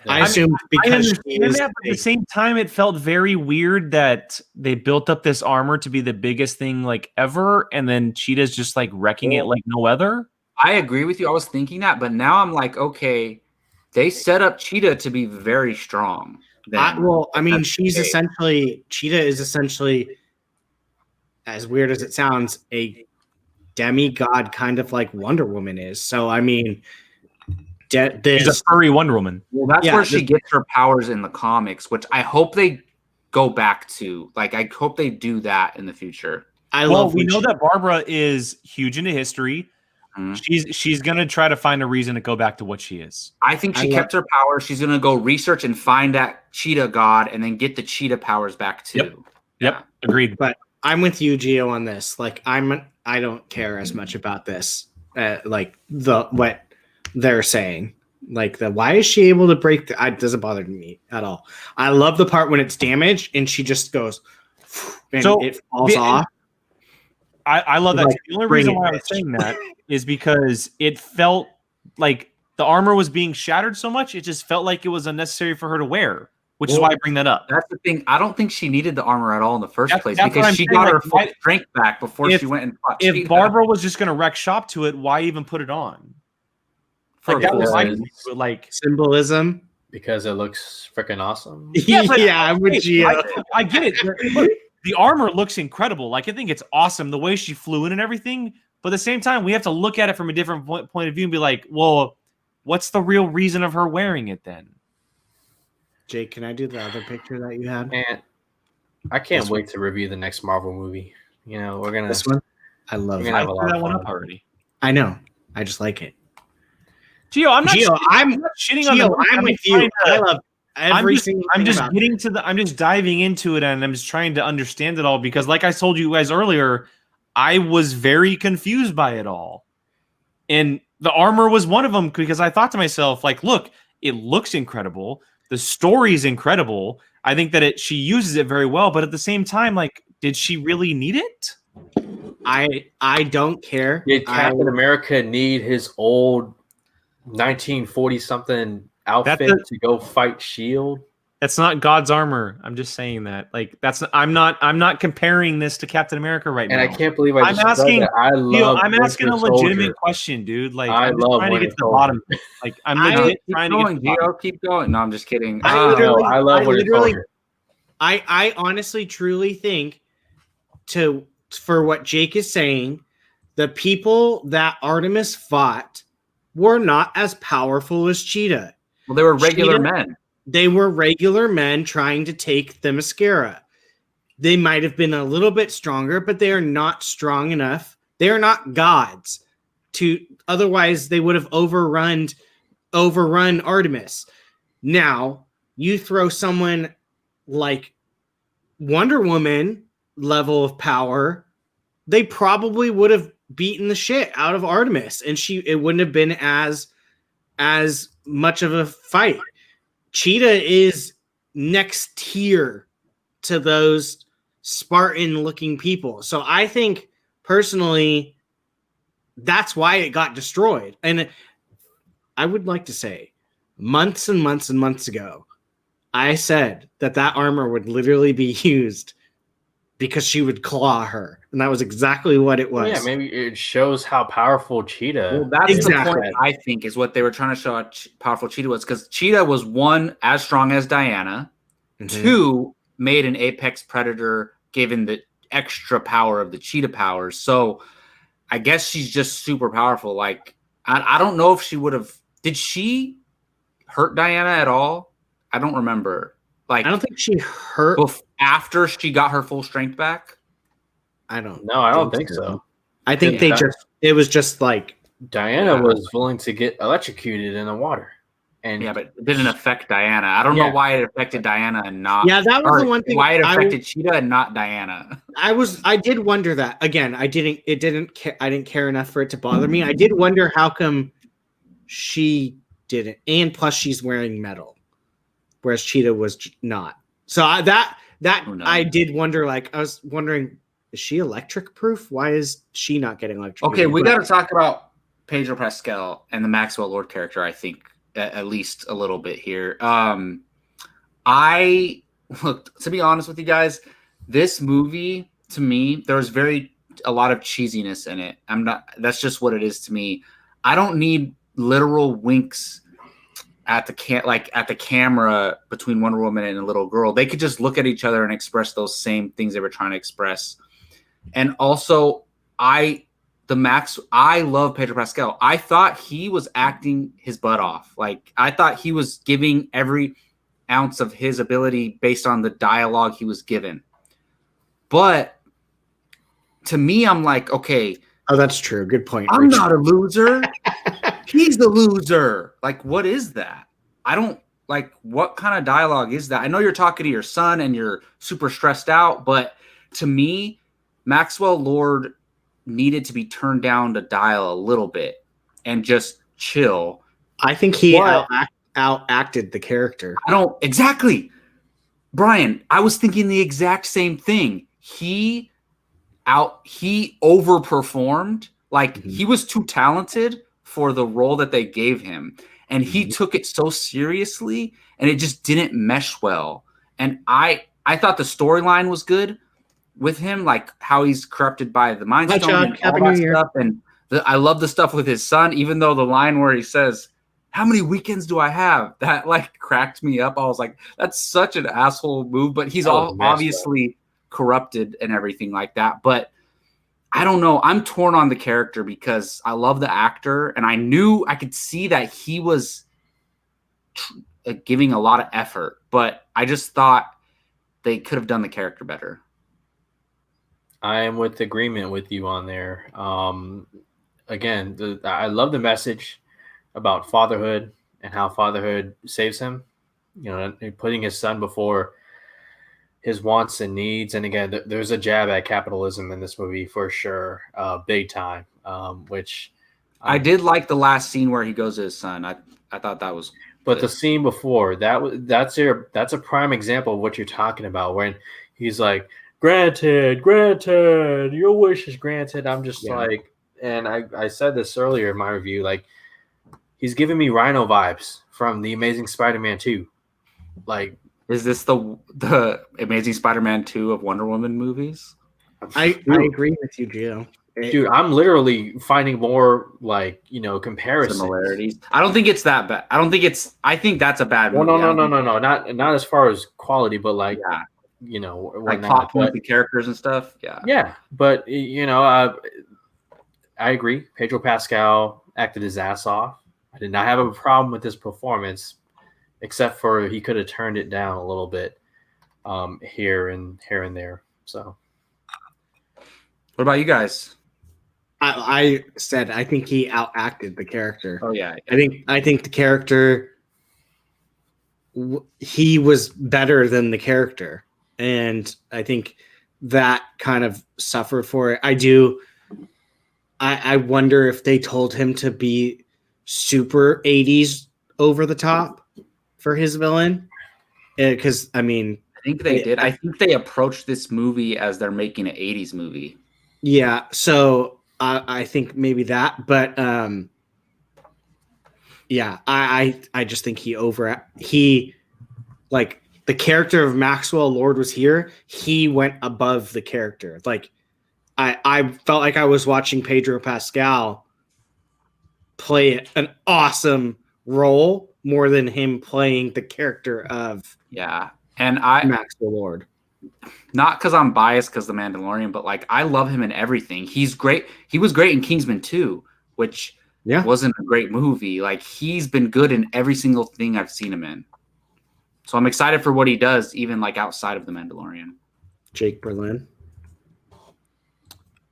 [SPEAKER 2] I assumed because she is.
[SPEAKER 4] But at the same time, it felt very weird that they built up this armor to be the biggest thing like ever, and then Cheetah's just like wrecking it like no other.
[SPEAKER 1] I agree with you. I was thinking that, but now I'm like, okay, they set up Cheetah to be very strong.
[SPEAKER 2] Cheetah is essentially, as weird as it sounds, a demigod, kind of like Wonder Woman is. So I mean,
[SPEAKER 4] she's a furry Wonder Woman.
[SPEAKER 1] Well, that's where she gets her powers in the comics, which I hope they go back to. Like, I hope they do that in the future.
[SPEAKER 4] We know that Barbara is huge into history. Mm-hmm. She's gonna try to find a reason to go back to what she is.
[SPEAKER 1] I think she kept her power. She's gonna go research and find that Cheetah god, and then get the Cheetah powers back too.
[SPEAKER 4] Yep. Agreed.
[SPEAKER 2] But I'm with you, Gio, on this. Like, I don't care as much about this. Like what they're saying. Like why is she able to break it doesn't bother me at all. I love the part when it's damaged and she just goes and it falls off.
[SPEAKER 4] I love that. The only reason why I was saying that is because it felt like the armor was being shattered so much, it just felt like it was unnecessary for her to wear, which is why I bring that up.
[SPEAKER 1] That's the thing. I don't think she needed the armor at all in the first place because she got her full strength back before she went and fought Cheetah.
[SPEAKER 4] If Barbara was just going to wreck shop to it, why even put it on?
[SPEAKER 1] Like, that was
[SPEAKER 2] like symbolism.
[SPEAKER 3] Because it looks freaking awesome.
[SPEAKER 2] I'm with Gio.
[SPEAKER 4] I get it. Look, the armor looks incredible. Like, I think it's awesome the way she flew in and everything. But at the same time, we have to look at it from a different point of view and be like, well, what's the real reason of her wearing it then?
[SPEAKER 2] Jake, can I do the other picture that you had?
[SPEAKER 3] Man, I can't wait to review the next Marvel movie. You know, we're gonna.
[SPEAKER 2] This one, I love.
[SPEAKER 4] I threw that one up already.
[SPEAKER 2] I know. I just like it.
[SPEAKER 4] Gio, I'm not
[SPEAKER 2] shitting on the. I'm with you. I love every single thing.
[SPEAKER 4] I'm just diving into it, and I'm just trying to understand it all because, like I told you guys earlier, I was very confused by it all. And the armor was one of them because I thought to myself, like, look, it looks incredible. The story is incredible. I think that she uses it very well, but at the same time, like, did she really need it?
[SPEAKER 2] I don't care.
[SPEAKER 3] Did Captain America need his old 1940 something outfit to go fight Shield?
[SPEAKER 4] That's not God's armor. I'm just saying that. Like, I'm not comparing this to Captain America right now.
[SPEAKER 3] And I can't believe
[SPEAKER 4] I'm asking a legitimate
[SPEAKER 3] Soldier.
[SPEAKER 4] question, dude. Like,
[SPEAKER 3] I'm just
[SPEAKER 4] trying to get to the bottom. Like, I'm legit trying to get to the bottom.
[SPEAKER 1] Keep going. No, I'm just kidding.
[SPEAKER 3] I love Winter Soldier.
[SPEAKER 2] I honestly, truly think for what Jake is saying, the people that Artemis fought were not as powerful as Cheetah.
[SPEAKER 1] Well, they were regular men.
[SPEAKER 2] They were regular men trying to take the mascara. They might have been a little bit stronger, but they are not strong enough. They are not gods. Otherwise, they would have overrun Artemis. Now, you throw someone like Wonder Woman level of power, they probably would have beaten the shit out of Artemis, and it wouldn't have been as much of a fight. Cheetah is next tier to those Spartan-looking people. So I think, personally, that's why it got destroyed. And I would like to say, months and months and months ago, I said that armor would literally be used because she would claw her. And that was exactly what it was.
[SPEAKER 3] Yeah, maybe it shows how powerful Cheetah.
[SPEAKER 1] Well, that's the point, I think, is what they were trying to show how powerful Cheetah was. Because Cheetah was, one, as strong as Diana. Mm-hmm. Two, made an apex predator given the extra power of the Cheetah powers. So I guess she's just super powerful. Like, I don't know if she would have... Did she hurt Diana at all? I don't remember. Like,
[SPEAKER 2] I don't think she hurt
[SPEAKER 1] after she got her full strength back.
[SPEAKER 3] I don't think so.
[SPEAKER 2] I think it was just like
[SPEAKER 3] Diana was willing to get electrocuted in the water. And
[SPEAKER 1] yeah, but it didn't affect Diana. I don't know why it affected Diana and not.
[SPEAKER 2] Yeah, that was the one thing.
[SPEAKER 1] Why it affected Cheetah and not Diana.
[SPEAKER 2] I did wonder that. Again, I didn't care enough for it to bother me. I did wonder how come she didn't. And plus she's wearing metal, whereas Cheetah was not. So I did wonder, like, I was wondering, is she electric proof? Why is she not getting electric?
[SPEAKER 1] Okay, we got to talk about Pedro Pascal and the Maxwell Lord character, I think, at least a little bit here. I look, to be honest with you guys, this movie, to me, there was a lot of cheesiness in it. That's just what it is to me. I don't need literal winks at the camera between Wonder Woman and a little girl. They could just look at each other and express those same things they were trying to express. And also, I love Pedro Pascal. I thought he was acting his butt off. Like, I thought he was giving every ounce of his ability based on the dialogue he was given. But to me, I'm like, okay.
[SPEAKER 2] Oh, that's true. Good point.
[SPEAKER 1] I'm not a loser. He's the loser. Like, what is that? I don't like, what kind of dialogue is that? I know you're talking to your son and you're super stressed out, but to me, Maxwell Lord needed to be turned down to dial a little bit and just chill.
[SPEAKER 2] I think he out-acted the character.
[SPEAKER 1] Exactly. Brian, I was thinking the exact same thing. He overperformed. Like, he was too talented for the role that they gave him. And he took it so seriously, and it just didn't mesh well. And I thought the storyline was good with him, like how he's corrupted by the Mind Stone and all that stuff. And I love the stuff with his son, even though the line where he says, "How many weekends do I have?" That like cracked me up. I was like, that's such an asshole move, but he's obviously corrupted and everything like that. But I don't know. I'm torn on the character because I love the actor, and I could see that he was giving a lot of effort, but I just thought they could have done the character better.
[SPEAKER 3] I am with agreement with you on there. Again, I love the message about fatherhood and how fatherhood saves him. You know, putting his son before his wants and needs. And again, there's a jab at capitalism in this movie for sure, big time, which
[SPEAKER 1] I did like the last scene where he goes to his son. I thought that was.
[SPEAKER 3] But the scene before that's a prime example of what you're talking about when he's like, granted, your wish is granted. I'm just like, and I said this earlier in my review, like he's giving me Rhino vibes from the Amazing Spider-Man 2. Like,
[SPEAKER 1] is this the Amazing Spider-Man 2 of Wonder Woman movies?
[SPEAKER 2] I agree with you, Gio.
[SPEAKER 3] Dude, I'm literally finding more like, comparisons.
[SPEAKER 1] Similarities. I don't think it's that bad. I think that's a bad movie.
[SPEAKER 3] No. Not as far as quality, but like,
[SPEAKER 1] like plot point, the characters and stuff. Yeah.
[SPEAKER 3] Yeah. But, I agree. Pedro Pascal acted his ass off. I did not have a problem with his performance, except for he could have turned it down a little bit here and there. So.
[SPEAKER 1] What about you guys?
[SPEAKER 2] I said I think he outacted the character.
[SPEAKER 1] Oh yeah.
[SPEAKER 2] I think the character he was better than the character, and I think that kind of suffered for it. I wonder if they told him to be super 80s over the top for his villain, because I
[SPEAKER 1] think they did. I think they approached this movie as they're making an 80s movie.
[SPEAKER 2] Yeah, so I think maybe that, but yeah, I just think he like the character of Maxwell Lord was here. He went above the character. Like I felt like I was watching Pedro Pascal play an awesome role more than him playing the character of
[SPEAKER 1] and
[SPEAKER 2] Maxwell Lord.
[SPEAKER 1] Not because I'm biased because The Mandalorian, but like I love him in everything. He's great. He was great in Kingsman 2, which wasn't a great movie. Like he's been good in every single thing I've seen him in. So I'm excited for what he does, even like outside of The Mandalorian.
[SPEAKER 2] Jake Berlin.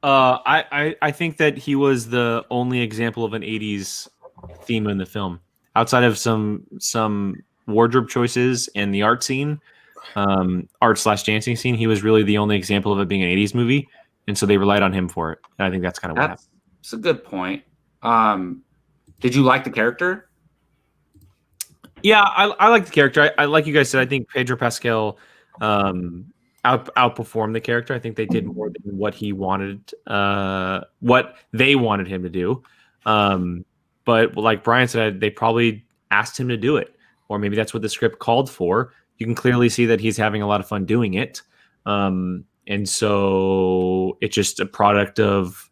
[SPEAKER 4] I think that he was the only example of an 80s theme in the film. Outside of some wardrobe choices and the art scene, art/dancing scene, he was really the only example of it being an 80s movie, and so they relied on him for it. And I think that's kind of what happened.
[SPEAKER 1] That's a good point. Did you like the character?
[SPEAKER 4] Yeah, I like the character. I like you guys said, I think Pedro Pascal outperformed the character. I think they did more than what he wanted, what they wanted him to do. But like Brian said, they probably asked him to do it, or maybe that's what the script called for. You can clearly see that he's having a lot of fun doing it. And so it's just a product of,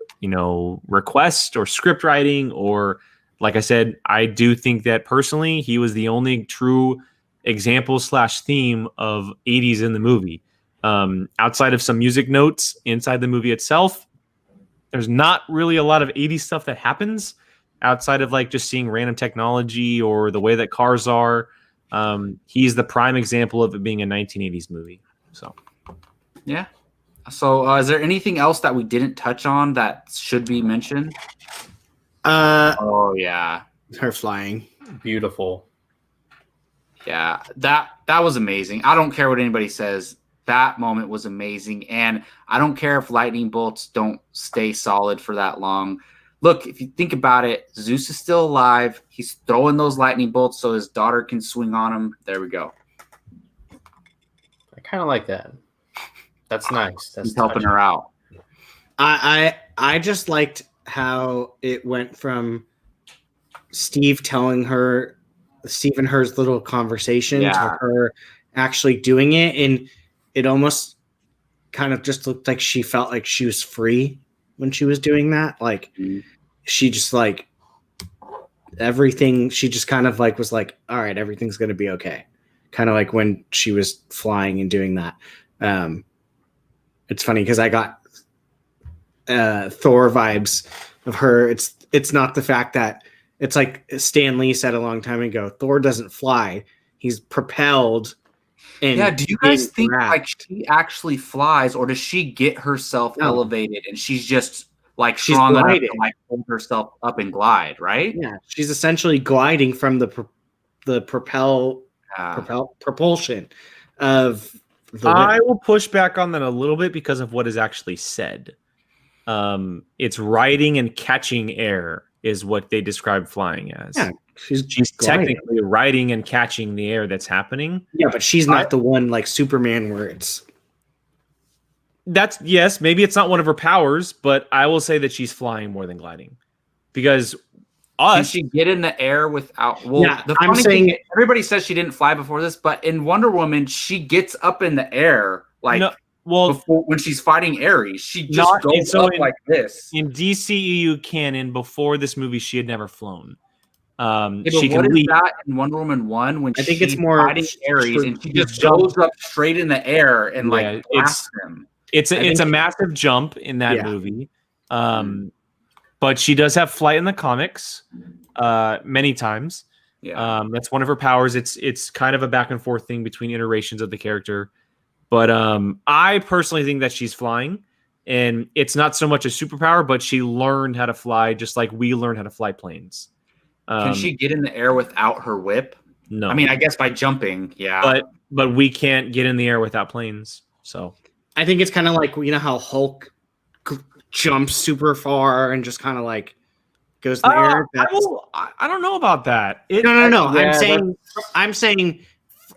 [SPEAKER 4] request or script writing, or like I said, I do think that personally, he was the only true example/theme of 80s in the movie. Outside of some music notes inside the movie itself, there's not really a lot of 80s stuff that happens outside of like just seeing random technology or the way that cars are. He's the prime example of it being a 1980s movie. So,
[SPEAKER 1] yeah. So, is there anything else that we didn't touch on that should be mentioned? Oh yeah,
[SPEAKER 2] her flying,
[SPEAKER 3] beautiful.
[SPEAKER 1] Yeah, that was amazing. I don't care what anybody says. That moment was amazing, and I don't care if lightning bolts don't stay solid for that long. Look, if you think about it, Zeus is still alive. He's throwing those lightning bolts so his daughter can swing on him. There we go.
[SPEAKER 3] I kind of like that. That's nice. That's
[SPEAKER 1] He's helping her out.
[SPEAKER 2] I just liked how it went from Steve telling her, Steve and her's little conversation to her actually doing it. And it almost kind of just looked like she felt like she was free when she was doing that. Like she just like everything. She just kind of like was like, all right, everything's going to be okay. Kind of like when she was flying and doing that. It's funny because I got Thor vibes of her. It's not the fact that it's like Stan Lee said a long time ago, Thor doesn't fly. He's propelled. And
[SPEAKER 1] do you guys think like she actually flies, or does she get herself elevated and she's just like strong enough to like hold herself up and glide, right?
[SPEAKER 2] Yeah, she's essentially gliding from the propulsion of the wind.
[SPEAKER 4] I will push back on that a little bit because of what is actually said. It's riding and catching air. is what they describe flying as.
[SPEAKER 2] Yeah, she's gliding.
[SPEAKER 4] technically riding and catching the air that's happening.
[SPEAKER 2] Yeah, but she's not the one like Superman where it's.
[SPEAKER 4] That's yes, maybe it's not one of her powers, but I will say that she's flying more than gliding because
[SPEAKER 1] Can she get in the air without? Well,
[SPEAKER 2] Yeah,
[SPEAKER 1] the
[SPEAKER 2] I'm
[SPEAKER 1] funny
[SPEAKER 2] saying-
[SPEAKER 1] thing, everybody says she didn't fly before this, but in Wonder Woman, she gets up in the air before when she's fighting Ares. She just goes up like this.
[SPEAKER 4] In DCEU canon, before this movie, she had never flown.
[SPEAKER 1] Yeah,
[SPEAKER 4] she
[SPEAKER 1] but what
[SPEAKER 4] can
[SPEAKER 1] is
[SPEAKER 4] leap.
[SPEAKER 1] that in Wonder Woman 1 when
[SPEAKER 2] I think
[SPEAKER 1] she's
[SPEAKER 2] it's more
[SPEAKER 1] fighting Ares and she just
[SPEAKER 2] jump.
[SPEAKER 1] goes up straight in the air and
[SPEAKER 4] Yeah,
[SPEAKER 1] like blasts him?
[SPEAKER 4] It's a massive jump in that movie. But she does have flight in the comics many times.
[SPEAKER 1] Yeah.
[SPEAKER 4] That's one of her powers. It's kind of a back and forth thing between iterations of the character. But I personally think that she's flying. And it's not so much a superpower, but she learned how to fly just like we learned how to fly planes.
[SPEAKER 1] Can she get in the air without her whip?
[SPEAKER 4] No.
[SPEAKER 1] I mean, I guess by jumping, yeah.
[SPEAKER 4] But we can't get in the air without planes. So
[SPEAKER 2] I think it's kind of like how Hulk jumps super far and just kind of like goes in the air.
[SPEAKER 4] I don't know about that.
[SPEAKER 2] No.
[SPEAKER 3] Yeah,
[SPEAKER 2] I'm saying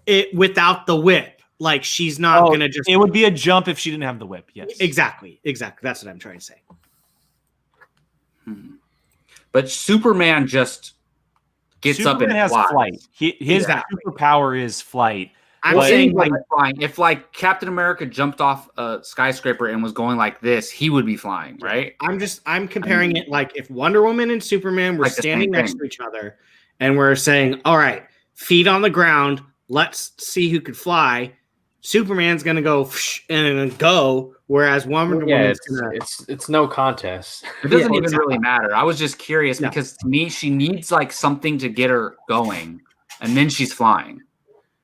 [SPEAKER 2] it without the whip. Like she's not gonna just.
[SPEAKER 4] It would be a jump if she didn't have the whip. Yes.
[SPEAKER 2] Exactly. That's what I'm trying to say.
[SPEAKER 1] But Superman just gets
[SPEAKER 4] Superman
[SPEAKER 1] up and
[SPEAKER 4] has
[SPEAKER 1] flies.
[SPEAKER 4] flight. His superpower is flight.
[SPEAKER 2] I'm saying
[SPEAKER 1] like flying. If like Captain America jumped off a skyscraper and was going like this, he would be flying, right?
[SPEAKER 2] I'm comparing it like if Wonder Woman and Superman were
[SPEAKER 1] Like the
[SPEAKER 2] standing
[SPEAKER 1] same
[SPEAKER 2] next
[SPEAKER 1] thing.
[SPEAKER 2] to each other and we're saying, all right, feet on the ground, let's see who could fly. Superman's gonna go and go, whereas Wonder Woman's gonna.
[SPEAKER 3] It's no contest.
[SPEAKER 1] It doesn't even really matter. I was just curious because to me, she needs like something to get her going, and then she's flying.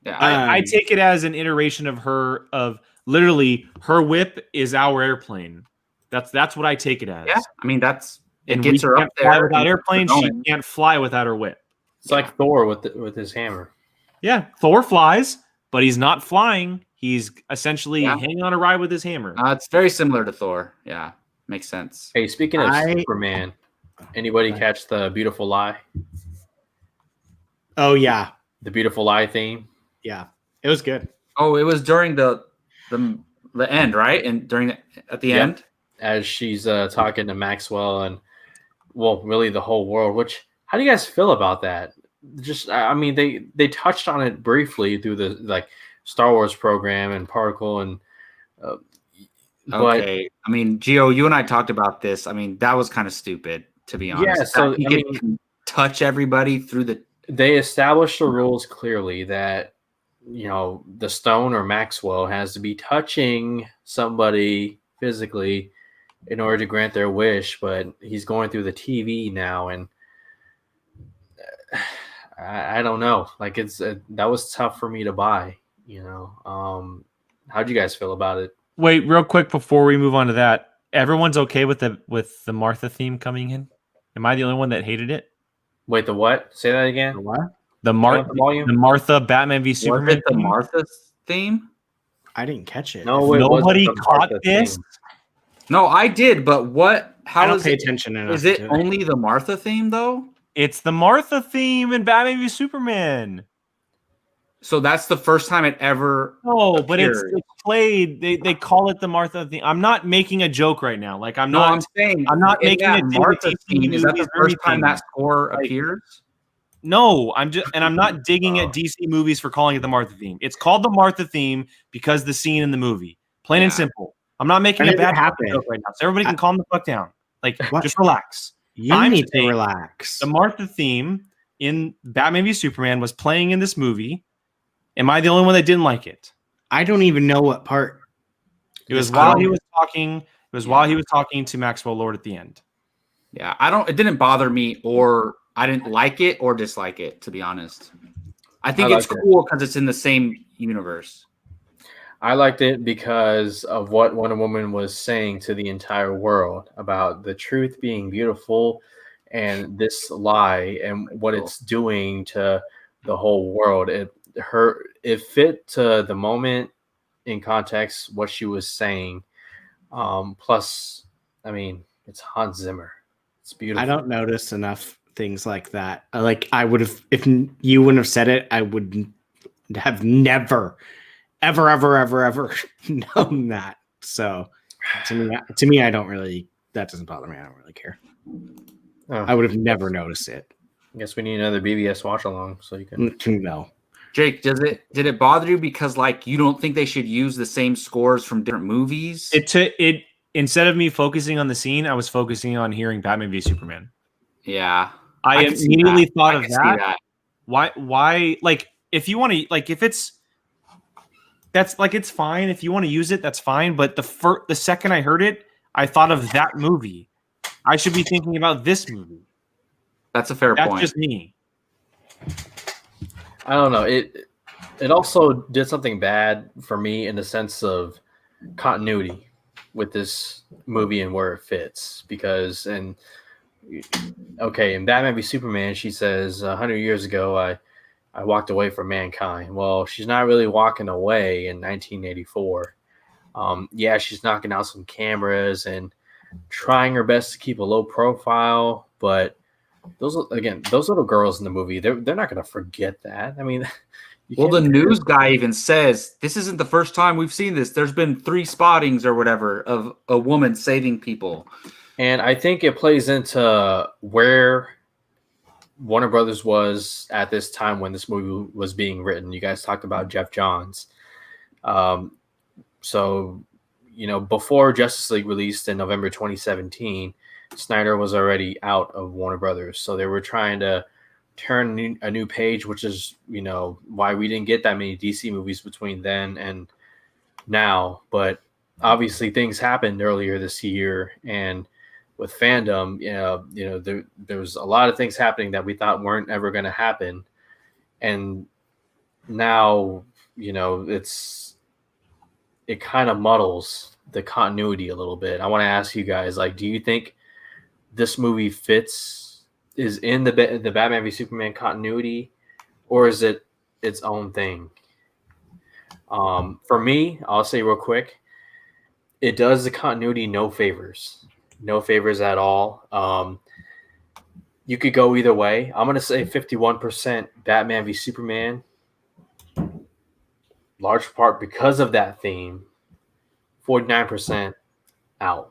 [SPEAKER 1] Yeah,
[SPEAKER 4] I take it as an iteration of literally her whip is our airplane. That's what I take it as.
[SPEAKER 1] yeah. I mean, it
[SPEAKER 4] And
[SPEAKER 1] gets
[SPEAKER 4] we
[SPEAKER 1] her up
[SPEAKER 4] can't fly
[SPEAKER 1] there
[SPEAKER 4] without airplane. She
[SPEAKER 1] going.
[SPEAKER 4] can't fly without her whip.
[SPEAKER 3] It's like Thor with his hammer.
[SPEAKER 4] Yeah, Thor flies, but he's not flying. He's essentially hanging on a ride with his hammer.
[SPEAKER 1] It's very similar to Thor. Yeah, makes sense.
[SPEAKER 3] Hey, speaking of Superman, anybody catch the Beautiful Lie?
[SPEAKER 2] Oh yeah,
[SPEAKER 3] The Beautiful Lie theme.
[SPEAKER 2] yeah, it was good.
[SPEAKER 1] Oh, it was during the end, right? And at the end,
[SPEAKER 3] as she's talking to Maxwell and really the whole world. How do you guys feel about that? Just I mean they touched on it briefly through the Star Wars program and Particle and
[SPEAKER 1] okay. I mean, Gio, you and I talked about this. I mean, that was kind of stupid, to be honest.
[SPEAKER 3] Yeah, so
[SPEAKER 1] he can touch everybody through the.
[SPEAKER 3] They established the rules clearly that the Stone or Maxwell has to be touching somebody physically in order to grant their wish, but he's going through the TV now, and I don't know. Like that was tough for me to buy. How'd you guys feel about it?
[SPEAKER 4] Wait, real quick before we move on to that, everyone's okay with the Martha theme coming in? Am I the only one that hated it?
[SPEAKER 3] Wait, the what? Say that again.
[SPEAKER 2] The what?
[SPEAKER 4] The Martha Batman v Superman.
[SPEAKER 1] Was it the Martha theme?
[SPEAKER 2] I didn't catch it.
[SPEAKER 3] No,
[SPEAKER 4] nobody caught this.
[SPEAKER 1] No, I did, but what? How
[SPEAKER 2] I don't
[SPEAKER 1] is
[SPEAKER 2] pay
[SPEAKER 1] it?
[SPEAKER 2] attention enough.
[SPEAKER 1] Is it
[SPEAKER 2] to
[SPEAKER 1] only the Martha theme though?
[SPEAKER 4] It's the Martha theme in Batman v Superman.
[SPEAKER 1] So that's the first time it ever.
[SPEAKER 4] No, but it's
[SPEAKER 1] appeared.
[SPEAKER 4] played. They call it the Martha theme. I'm not making a joke right now. Like I'm
[SPEAKER 1] No,
[SPEAKER 4] not.
[SPEAKER 1] I'm saying
[SPEAKER 4] I'm not
[SPEAKER 1] in
[SPEAKER 4] making
[SPEAKER 1] that
[SPEAKER 4] a dig at
[SPEAKER 1] Martha
[SPEAKER 4] DC
[SPEAKER 1] theme. Is that the
[SPEAKER 4] movies or
[SPEAKER 1] first time
[SPEAKER 4] anything.
[SPEAKER 1] that score
[SPEAKER 4] Like,
[SPEAKER 1] appears?
[SPEAKER 4] No, I'm not digging at DC movies for calling it the Martha theme. It's called the Martha theme because the scene in the movie. Plain and simple. I'm not making a bad joke right now. So everybody can calm the fuck down. Like just relax.
[SPEAKER 2] You need to relax.
[SPEAKER 4] The Martha theme in Batman v Superman was playing in this movie. Am I the only one that didn't like it?
[SPEAKER 2] I don't even know what part.
[SPEAKER 4] It was while he was talking. It was while he was talking to Maxwell Lord at the end.
[SPEAKER 1] Yeah, it didn't bother me, or I didn't like it or dislike it, to be honest. I think it's cool because it's in the same universe.
[SPEAKER 3] I liked it because of what Wonder Woman was saying to the entire world about the truth being beautiful and this lie and what it's doing to the whole world. It fit to the moment in context what she was saying. Plus, I mean, it's Hans Zimmer. It's beautiful.
[SPEAKER 2] I don't notice enough things like that. Like I would have, if you wouldn't have said it, I would have never, ever known that. So to me, I don't really. That doesn't bother me. I don't really care.
[SPEAKER 3] Oh,
[SPEAKER 2] I would have never noticed it.
[SPEAKER 3] I guess we need another BBS watch along so you can.
[SPEAKER 2] No.
[SPEAKER 1] Jake, did it bother you because like you don't think they should use the same scores from different movies?
[SPEAKER 4] It instead of me focusing on the scene, I was focusing on hearing Batman v Superman.
[SPEAKER 1] Yeah.
[SPEAKER 4] I
[SPEAKER 1] can see
[SPEAKER 4] immediately
[SPEAKER 1] that.
[SPEAKER 4] thought
[SPEAKER 1] I
[SPEAKER 4] of
[SPEAKER 1] can see that.
[SPEAKER 4] Why like if you want to like if it's that's like it's fine if you want to use it, that's fine. But the second I heard it, I thought of that movie. I should be thinking about this movie.
[SPEAKER 1] That's a fair point.
[SPEAKER 4] That's just me.
[SPEAKER 3] I don't know. It also did something bad for me in the sense of continuity with this movie and where it fits. Because in Batman v Superman, she says 100 years ago, I walked away from mankind. Well, she's not really walking away in 1984. Yeah, she's knocking out some cameras and trying her best to keep a low profile, but those little girls in the movie, they're not going to forget that. I mean,
[SPEAKER 1] well, the news guy even says this isn't the first time we've seen this. There's been 3 spottings or whatever of a woman saving people.
[SPEAKER 3] And I think it plays into where Warner Brothers was at this time when this movie was being written. You guys talked about Jeff Johns. So, before Justice League released in November 2017, Snyder was already out of Warner Brothers. So they were trying to turn a new page, which is, why we didn't get that many DC movies between then and now. But obviously things happened earlier this year, and with fandom, there was a lot of things happening that we thought weren't ever going to happen. And now, it kind of muddles the continuity a little bit. I want to ask you guys, do you think this movie is in the Batman v Superman continuity, or is it its own thing? For me, I'll say real quick, it does the continuity no favors at all. You could go either way. I'm going to say 51% Batman v Superman, large part because of that theme, 49% out.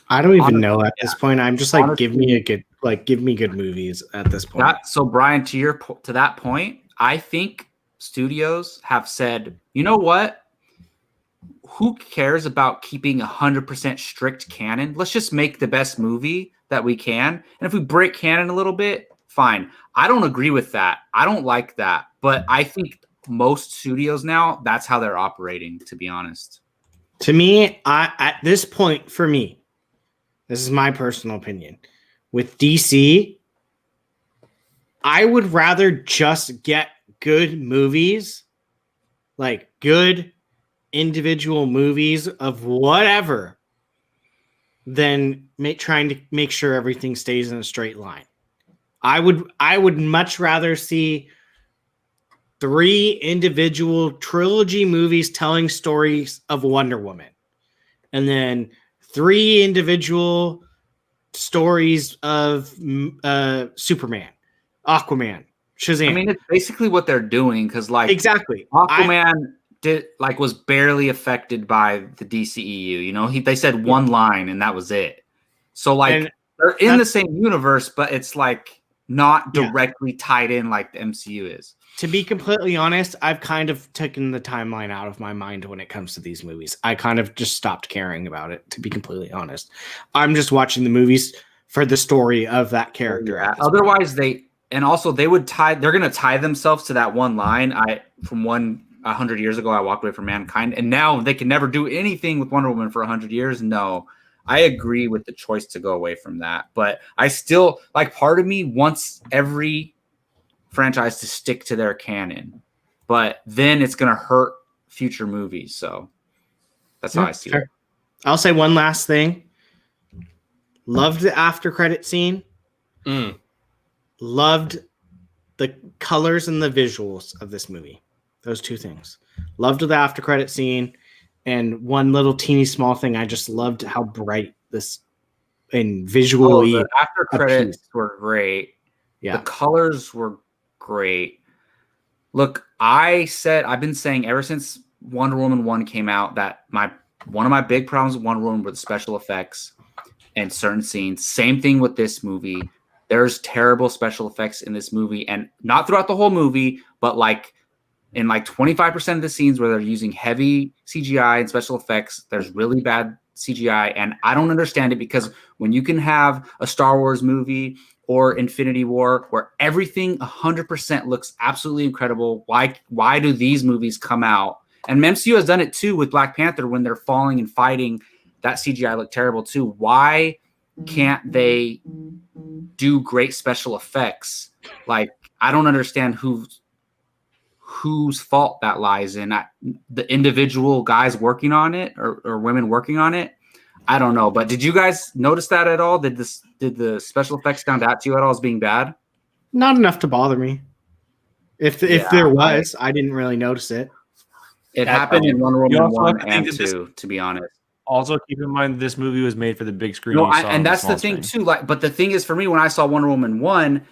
[SPEAKER 2] I don't even know at this point. I'm just give me good movies at this point.
[SPEAKER 1] So Brian, to that point, I think studios have said, you know what? Who cares about keeping 100% strict canon? Let's just make the best movie that we can. And if we break canon a little bit, fine. I don't agree with that. I don't like that. But I think most studios now, that's how they're operating, to be honest.
[SPEAKER 2] To me, at this point, for me, this is my personal opinion. With DC, I would rather just get good movies, like good individual movies of whatever, than trying to make sure everything stays in a straight line. I would much rather see 3 individual trilogy movies telling stories of Wonder Woman, and then 3 individual stories of Superman, Aquaman, Shazam.
[SPEAKER 1] I mean, it's basically what they're doing because,
[SPEAKER 2] exactly,
[SPEAKER 1] Aquaman was barely affected by the DCEU. They said one line and that was it. So they're in the same universe, but it's not directly tied in like the MCU is.
[SPEAKER 2] To be completely honest, I've kind of taken the timeline out of my mind when it comes to these movies. I kind of just stopped caring about it, to be completely honest. I'm just watching the movies for the story of that character.
[SPEAKER 1] Yeah. Otherwise, they're going to tie themselves to that one line. 100 years ago, I walked away from mankind, and now they can never do anything with Wonder Woman for 100 years. No, I agree with the choice to go away from that. But I still, part of me wants every franchise to stick to their canon, but then it's going to hurt future movies. So that's how I see it.
[SPEAKER 2] I'll say one last thing. Loved the after credit scene. Loved the colors and the visuals of this movie. Those 2 things. Loved the after credit scene, and one little teeny small thing. I just loved how bright this and visually.
[SPEAKER 1] The after credits were great.
[SPEAKER 2] Yeah.
[SPEAKER 1] The colors were great. Look, I've been saying ever since Wonder Woman 1 came out that one of my big problems with Wonder Woman were the special effects and certain scenes. Same thing with this movie. There's terrible special effects in this movie, and not throughout the whole movie, but like in like 25% of the scenes where they're using heavy CGI and special effects, there's really bad CGI. And I don't understand it, because when you can have a Star Wars movie or Infinity War where everything 100% looks absolutely incredible, why do these movies come out? And MCU has done it too with Black Panther when they're falling and fighting. That CGI looked terrible too. Why can't they do great special effects? Like, I don't understand whose fault that lies in. The individual guys working on it or women working on it. I don't know. But did you guys notice that at all? Did the special effects stand out to you at all as being bad?
[SPEAKER 2] Not enough to bother me. If there was, I didn't really notice it.
[SPEAKER 1] It happened in Wonder Woman 1 and 2, to be honest.
[SPEAKER 4] Also, keep in mind this movie was made for the big screen.
[SPEAKER 1] No, and that's the thing too. Like, but the thing is, for me, when I saw Wonder Woman 1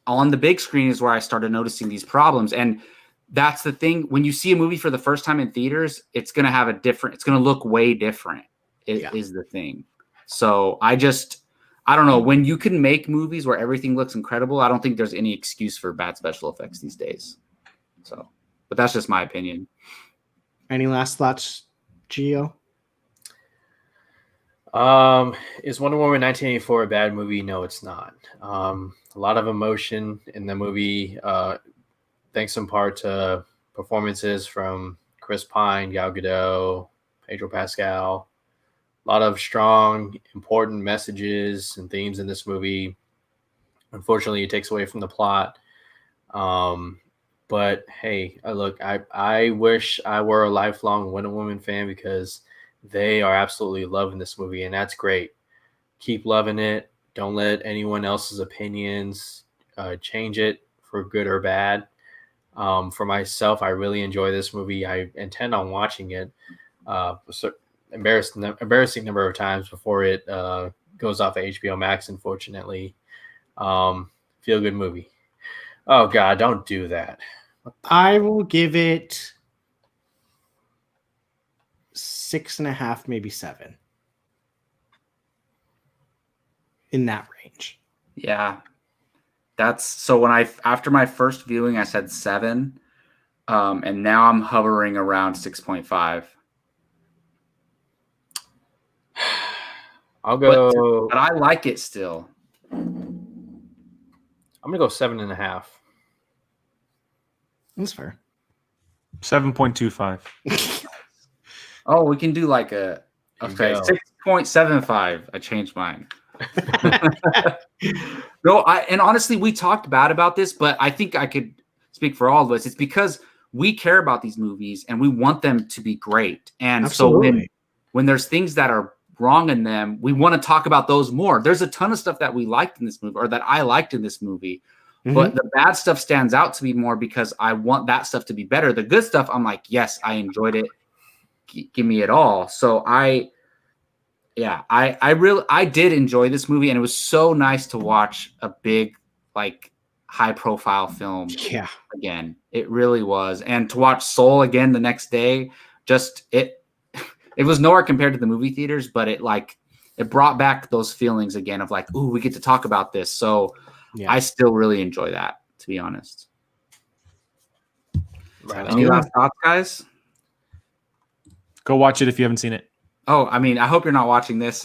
[SPEAKER 1] on the big screen, is where I started noticing these problems. And that's the thing. When you see a movie for the first time in theaters, it's going to look way different. Is the thing. So I don't know. When you can make movies where everything looks incredible, I don't think there's any excuse for bad special effects these days. So, but that's just my opinion.
[SPEAKER 2] Any last thoughts, Gio?
[SPEAKER 3] Is Wonder Woman 1984 a bad movie? No, it's not. A lot of emotion in the movie, thanks in part to performances from Chris Pine, Gal Gadot, Pedro Pascal. A lot of strong, important messages and themes in this movie. Unfortunately, it takes away from the plot. But hey, look, I wish I were a lifelong Wonder Woman fan, because they are absolutely loving this movie, and that's great. Keep loving it. Don't let anyone else's opinions change it for good or bad. For myself, I really enjoy this movie. I intend on watching it embarrassing number of times before it goes off of HBO Max, unfortunately. Feel good movie. Oh, God, don't do that.
[SPEAKER 2] I will give it 6.5, maybe 7. In that range.
[SPEAKER 1] Yeah. That's so after my first viewing, I said 7. And now I'm hovering around 6.5.
[SPEAKER 3] I'll go.
[SPEAKER 1] But I like it still.
[SPEAKER 3] I'm gonna go 7.5.
[SPEAKER 2] That's fair.
[SPEAKER 4] 7.25.
[SPEAKER 1] Oh, we can do like 6.75. I changed mine. No, and honestly, we talked bad about this, but I think I could speak for all of us. It's because we care about these movies and we want them to be great. And
[SPEAKER 2] Absolutely.
[SPEAKER 1] So when there's things that are wrong in them, we want to talk about those more. There's a ton of stuff that we liked in this movie, or that I liked in this movie. Mm-hmm. But the bad stuff stands out to me more because I want that stuff to be better. The good stuff, I'm like, yes, I enjoyed it. Give me it all. So I did enjoy this movie, and it was so nice to watch a big, like, high profile film again. It really was. And to watch Soul again the next day, it was nowhere compared to the movie theaters, but it brought back those feelings again of like, ooh, we get to talk about this. So I still really enjoy that, to be honest.
[SPEAKER 3] Right.
[SPEAKER 1] Any last thoughts, guys?
[SPEAKER 4] Go watch it if you haven't seen it.
[SPEAKER 1] Oh, I mean, I hope you're not watching this.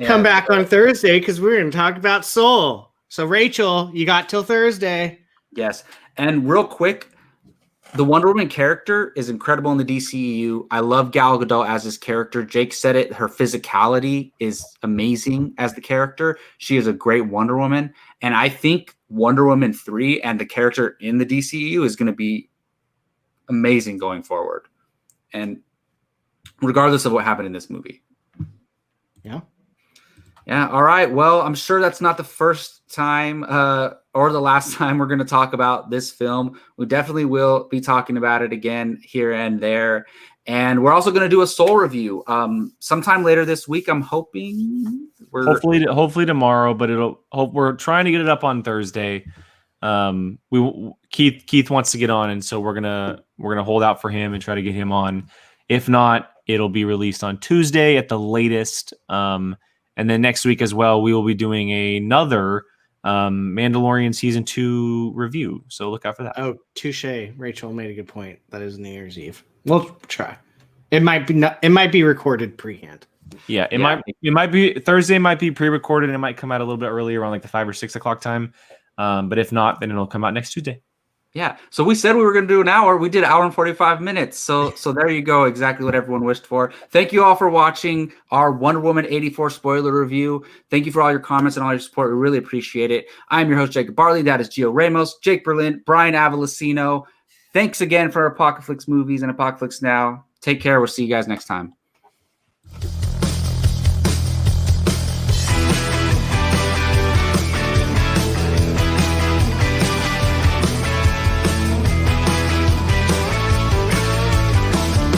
[SPEAKER 2] Come back on Thursday, because we're going to talk about Soul. So, Rachel, you got till Thursday.
[SPEAKER 1] Yes. And real quick, the Wonder Woman character is incredible in the DCEU. I love Gal Gadot as this character. Jake said it. Her physicality is amazing as the character. She is a great Wonder Woman. And I think Wonder Woman 3 and the character in the DCEU is going to be amazing going forward. And regardless of what happened in this movie.
[SPEAKER 2] Yeah.
[SPEAKER 1] Yeah. All right. Well, I'm sure that's not the first time or the last time we're going to talk about this film. We definitely will be talking about it again here and there. And we're also going to do a Soul review sometime later this week. I'm hoping
[SPEAKER 4] hopefully tomorrow, but we're trying to get it up on Thursday. Keith wants to get on, and so we're gonna hold out for him and try to get him on. If not, it'll be released on Tuesday at the latest. And then next week as well, we will be doing another Mandalorian season 2 review. So look out for that.
[SPEAKER 2] Oh, touche. Rachel made a good point. That is New Year's Eve. We'll try. It might be recorded pre-hand.
[SPEAKER 4] Yeah, it might be Thursday. Might be pre-recorded, and it might come out a little bit earlier, around like the 5 or 6 o'clock time. But if not, then it'll come out next Tuesday.
[SPEAKER 1] Yeah. So we said we were going to do an hour. We did an hour and 45 minutes. So there you go. Exactly what everyone wished for. Thank you all for watching our Wonder Woman 84 spoiler review. Thank you for all your comments and all your support. We really appreciate it. I'm your host, Jacob Barley. That is Gio Ramos, Jake Berlin, Brian Avalosino. Thanks again for Apocaflix Movies and Apocaflix Now. Take care. We'll see you guys next time.